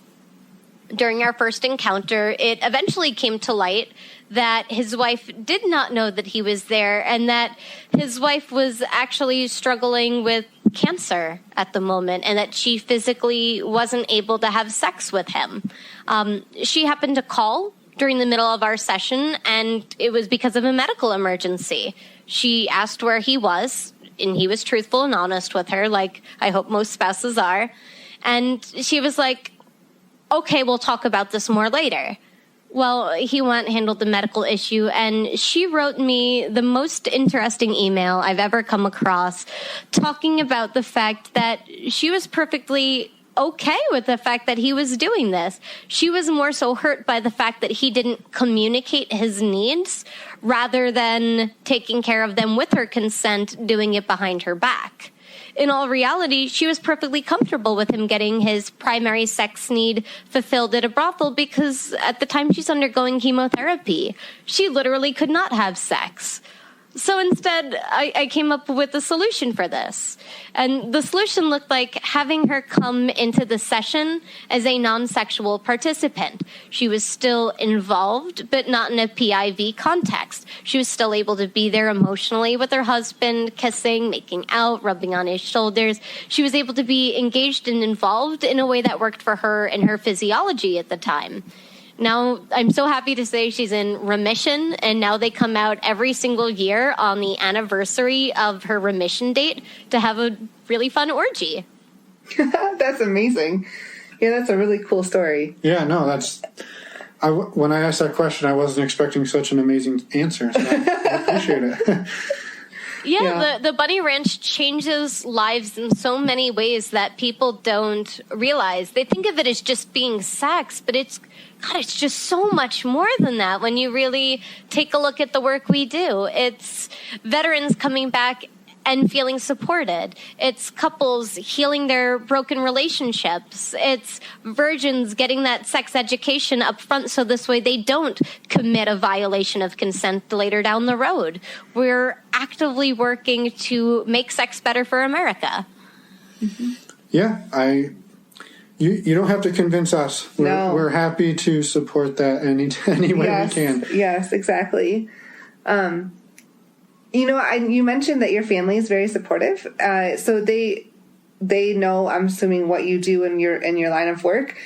During our first encounter, it eventually came to light that his wife did not know that he was there, and that his wife was actually struggling with cancer at the moment, and that she physically wasn't able to have sex with him. She happened to call during the middle of our session, and it was because of a medical emergency. She asked where he was, and he was truthful and honest with her, like I hope most spouses are. And she was like, okay, we'll talk about this more later. Well, he went and handled the medical issue, and she wrote me the most interesting email I've ever come across, talking about the fact that she was perfectly okay with the fact that he was doing this. She was more so hurt by the fact that he didn't communicate his needs rather than taking care of them with her consent, doing it behind her back. In all reality, she was perfectly comfortable with him getting his primary sex need fulfilled at a brothel because at the time she's undergoing chemotherapy, she literally could not have sex. So instead, I came up with a solution for this. And the solution looked like having her come into the session as a non-sexual participant. She was still involved, but not in a PIV context. She was still able to be there emotionally with her husband, kissing, making out, rubbing on his shoulders. She was able to be engaged and involved in a way that worked for her and her physiology at the time. Now, I'm so happy to say she's in remission, and now they come out every single year on the anniversary of her remission date to have a really fun orgy. That's amazing. Yeah, that's a really cool story. Yeah, no, when I asked that question, I wasn't expecting such an amazing answer, so I appreciate it. Yeah, the Bunny Ranch changes lives in so many ways that people don't realize. They think of it as just being sex, but it's just so much more than that when you really take a look at the work we do. It's veterans coming back and feeling supported. It's couples healing their broken relationships. It's virgins getting that sex education up front so this way they don't commit a violation of consent later down the road. We're actively working to make sex better for America. Yeah, You don't have to convince us. We're happy to support that any way we can. Yes, exactly. You mentioned that your family is very supportive. So they know, I'm assuming, what you do in your line of work.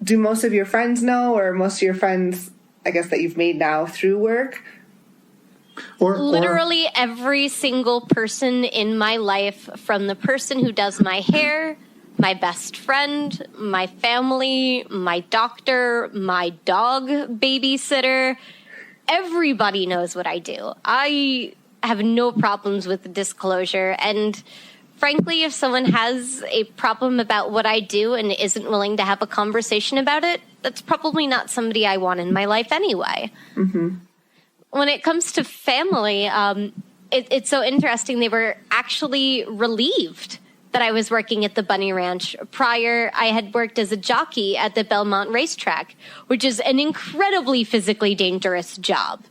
Do most of your friends know, or most of your friends, I guess, that you've made now through work? Literally every single person in my life, from the person who does my hair, my best friend, my family, my doctor, my dog babysitter, everybody knows what I do. I have no problems with disclosure, and frankly, if someone has a problem about what I do and isn't willing to have a conversation about it, that's probably not somebody I want in my life anyway. Mm-hmm. When it comes to family, it's so interesting. They were actually relieved that I was working at the Bunny Ranch. Prior, I had worked as a jockey at the Belmont racetrack, which is an incredibly physically dangerous job.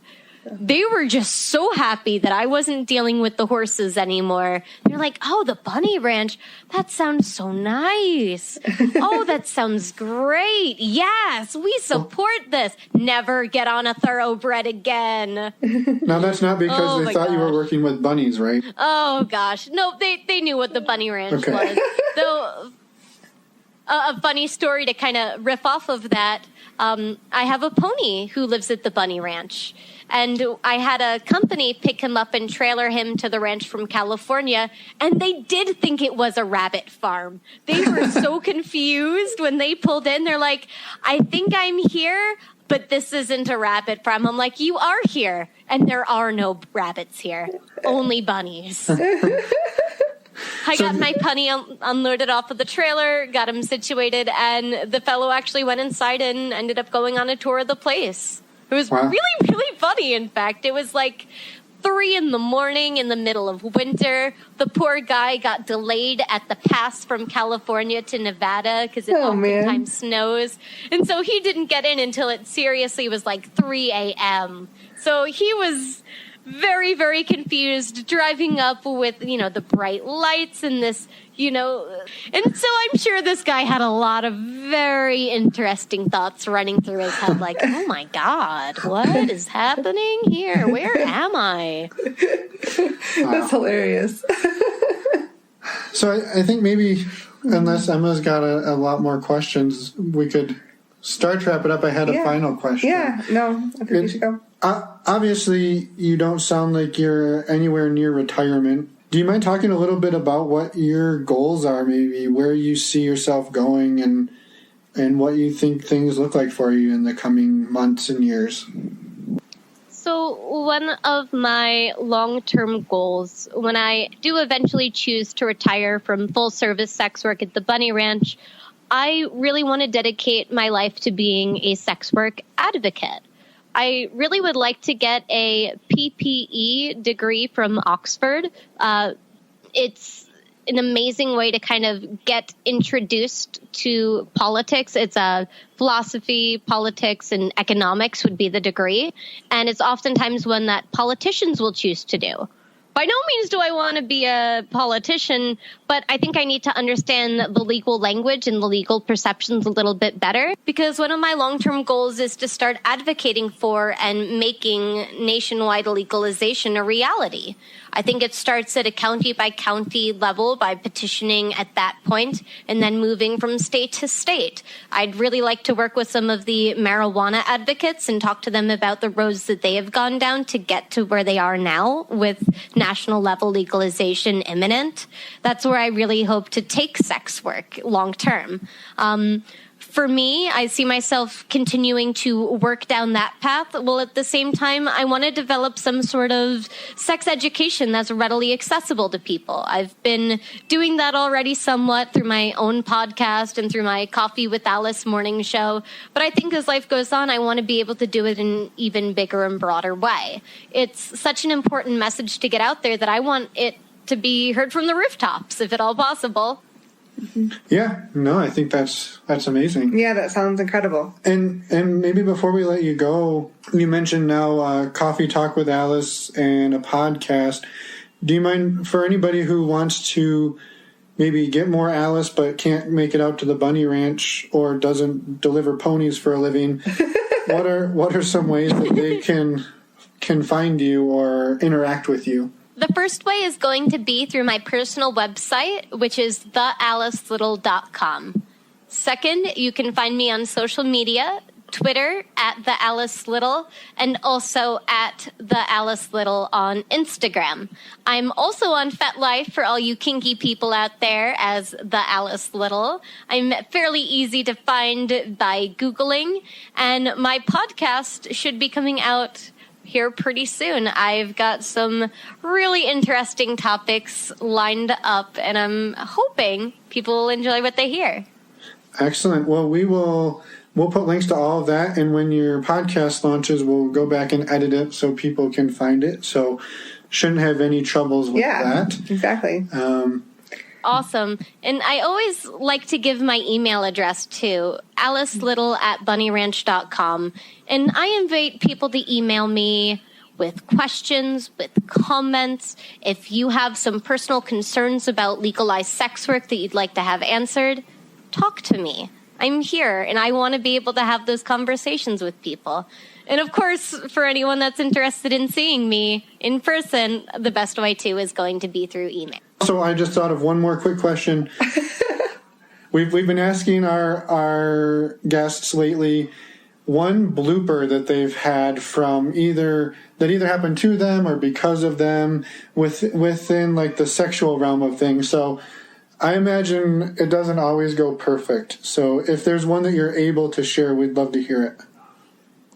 They were just so happy that I wasn't dealing with the horses anymore. They're like, oh, the Bunny Ranch, that sounds so nice. Oh, that sounds great. Yes, we support this. Never get on a thoroughbred again. Now, that's not because they thought you were working with bunnies, right? Oh, gosh. No, they knew what the Bunny Ranch was. Though, a funny story to kind of riff off of that, I have a pony who lives at the Bunny Ranch. And I had a company pick him up and trailer him to the ranch from California, and they did think it was a rabbit farm. They were so confused when they pulled in. They're like, I think I'm here, but this isn't a rabbit farm. I'm like, you are here, and there are no rabbits here, only bunnies. I got my pony unloaded off of the trailer, got him situated, and the fellow actually went inside and ended up going on a tour of the place. It was really, really funny, in fact. It was like 3 a.m. in the middle of winter. The poor guy got delayed at the pass from California to Nevada because it oftentimes snows. And so he didn't get in until it seriously was like 3 a.m. So he was very, very confused driving up with, the bright lights and this, and so I'm sure this guy had a lot of very interesting thoughts running through his head, like, oh my God, what is happening here? Where am I? That's hilarious. So I think maybe, unless Emma's got a lot more questions, we could start wrap it up. I had a final question. Yeah, no, I think we should go. Obviously, you don't sound like you're anywhere near retirement. Do you mind talking a little bit about what your goals are, maybe where you see yourself going and what you think things look like for you in the coming months and years? So one of my long-term goals, when I do eventually choose to retire from full-service sex work at the Bunny Ranch, I really want to dedicate my life to being a sex work advocate. I really would like to get a PPE degree from Oxford. It's an amazing way to kind of get introduced to politics. It's a philosophy, politics, and economics would be the degree. And it's oftentimes one that politicians will choose to do. By no means do I want to be a politician, but I think I need to understand the legal language and the legal perceptions a little bit better, because one of my long-term goals is to start advocating for and making nationwide legalization a reality. I think it starts at a county-by-county level by petitioning at that point and then moving from state to state. I'd really like to work with some of the marijuana advocates and talk to them about the roads that they have gone down to get to where they are now with national level legalization imminent. That's where I really hope to take sex work long term. For me, I see myself continuing to work down that path, while at the same time, I want to develop some sort of sex education that's readily accessible to people. I've been doing that already somewhat through my own podcast and through my Coffee with Alice morning show, but I think as life goes on, I want to be able to do it in an even bigger and broader way. It's such an important message to get out there that I want it to be heard from the rooftops, if at all possible. Yeah, no, I think that's amazing. Yeah, that sounds incredible. And maybe before we let you go, you mentioned now Coffee Talk with Alice and a podcast. Do you mind, for anybody who wants to maybe get more Alice but can't make it out to the bunny ranch or doesn't deliver ponies for a living, what are some ways that they can find you or interact with you? The first way is going to be through my personal website, which is thealicelittle.com. Second, you can find me on social media, Twitter at the Alice Little, and also at the Alice Little on Instagram. I'm also on FetLife for all you kinky people out there as the Alice Little. I'm fairly easy to find by Googling, and my podcast should be coming out here pretty soon. I've got some really interesting topics lined up, and I'm hoping people will enjoy what they hear. Excellent. Well, we'll put links to all of that, and when your podcast launches, we'll go back and edit it so people can find it. So shouldn't have any troubles with that. Exactly. Awesome. And I always like to give my email address too, alicelittle@bunnyranch.com. And I invite people to email me with questions, with comments. If you have some personal concerns about legalized sex work that you'd like to have answered, talk to me. I'm here, and I want to be able to have those conversations with people. And of course, for anyone that's interested in seeing me in person, the best way too is going to be through email. So I just thought of one more quick question. We've been asking our guests lately one blooper that they've had from either happened to them or because of them within like the sexual realm of things. So I imagine it doesn't always go perfect. So if there's one that you're able to share, we'd love to hear it.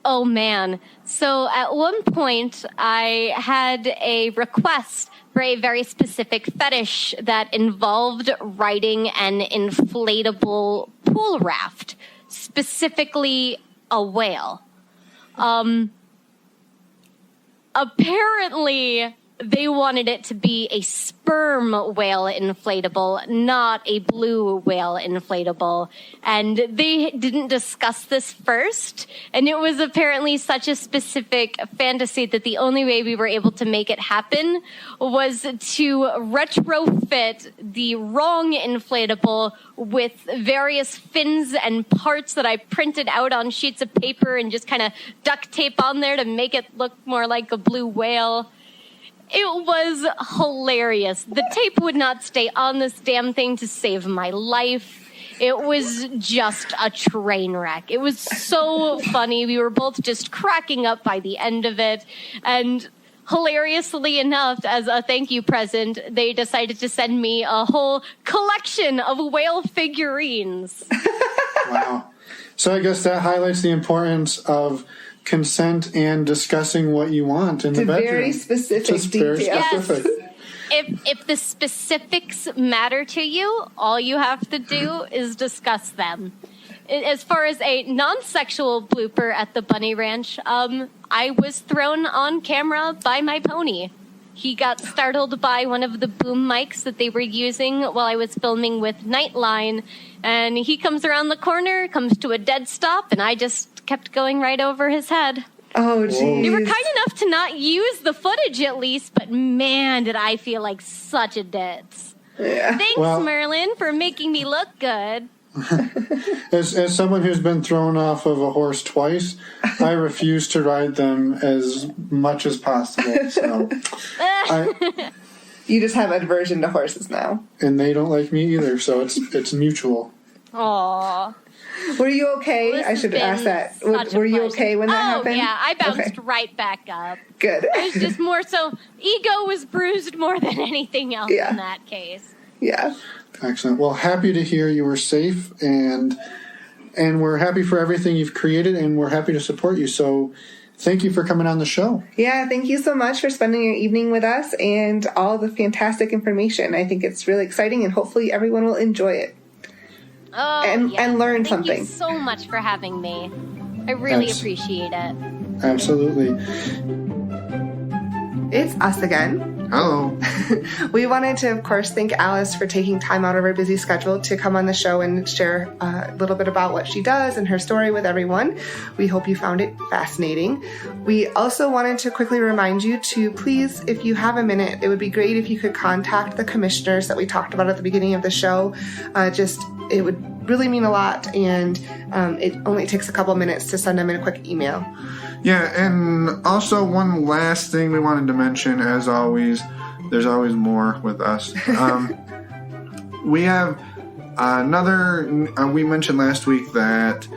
Oh, man. So at one point, I had a request for a very specific fetish that involved riding an inflatable pool raft, specifically a whale. Apparently, they wanted it to be a sperm whale inflatable, not a blue whale inflatable. And they didn't discuss this first. And it was apparently such a specific fantasy that the only way we were able to make it happen was to retrofit the wrong inflatable with various fins and parts that I printed out on sheets of paper and just kind of duct tape on there to make it look more like a blue whale. It was hilarious. The tape would not stay on this damn thing to save my life. It was just a train wreck. It was so funny. We were both just cracking up by the end of it. And hilariously enough, as a thank you present, they decided to send me a whole collection of whale figurines. Wow. So I guess that highlights the importance of consent and discussing what you want in the bedroom. Very specific details. Yes. If the specifics matter to you, all you have to do is discuss them. As far as a non-sexual blooper at the Bunny Ranch, I was thrown on camera by my pony. He got startled by one of the boom mics that they were using while I was filming with Nightline, and he comes around the corner, comes to a dead stop, and I just kept going right over his head. Oh, geez. They were kind enough to not use the footage at least, but man, did I feel like such a ditz. Yeah. Thanks, Merlin, for making me look good. As someone who's been thrown off of a horse twice, I refuse to ride them as much as possible. So You just have aversion to horses now. And they don't like me either, so it's mutual. Aww. Were you okay? I should ask that. Were you okay when that happened? Oh, yeah. I bounced right back up. Good. It was just more so, ego was bruised more than anything else in that case. Yeah. Excellent. Well, happy to hear you were safe, and we're happy for everything you've created, and we're happy to support you. So thank you for coming on the show. Yeah, thank you so much for spending your evening with us and all the fantastic information. I think it's really exciting, and hopefully everyone will enjoy it. Oh, and learn something. Thank you so much for having me. I really appreciate it. Absolutely. It's us again. Hello. We wanted to, of course, thank Alice for taking time out of her busy schedule to come on the show and share a little bit about what she does and her story with everyone. We hope you found it fascinating. We also wanted to quickly remind you to please, if you have a minute, it would be great if you could contact the commissioners that we talked about at the beginning of the show. It would really mean a lot, and it only takes a couple minutes to send them in a quick email. Yeah, and also one last thing we wanted to mention, as always, there's always more with us. We have we mentioned last week that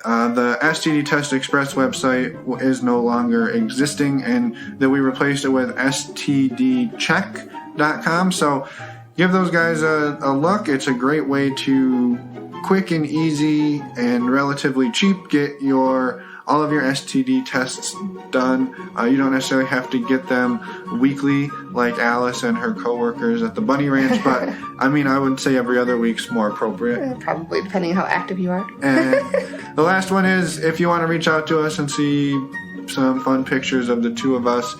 the STD Test Express website is no longer existing, and that we replaced it with stdcheck.com. So give those guys a look. It's a great way to quick and easy and relatively cheap get all of your STD tests done. You don't necessarily have to get them weekly like Alice and her coworkers at the Bunny Ranch, but I mean, I would say every other week's more appropriate. Probably, depending on how active you are. And the last one is, if you want to reach out to us and see some fun pictures of the two of us,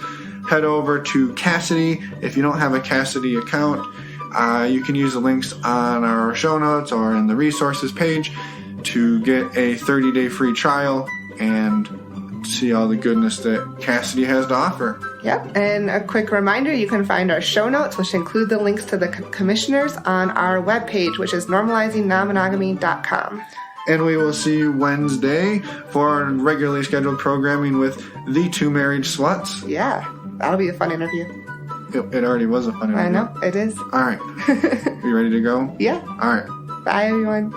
head over to Cassidy. If you don't have a Cassidy account, you can use the links on our show notes or in the resources page to get a 30-day free trial and see all the goodness that Cassidy has to offer. Yep, and a quick reminder, you can find our show notes, which include the links to the commissioners, on our webpage, which is normalizingnonmonogamy.com. And we will see you Wednesday for regularly scheduled programming with the two married sluts. Yeah, that'll be a fun interview. It already was a fun interview. I know, it is. All right. You ready to go? Yeah. All right. Bye, everyone.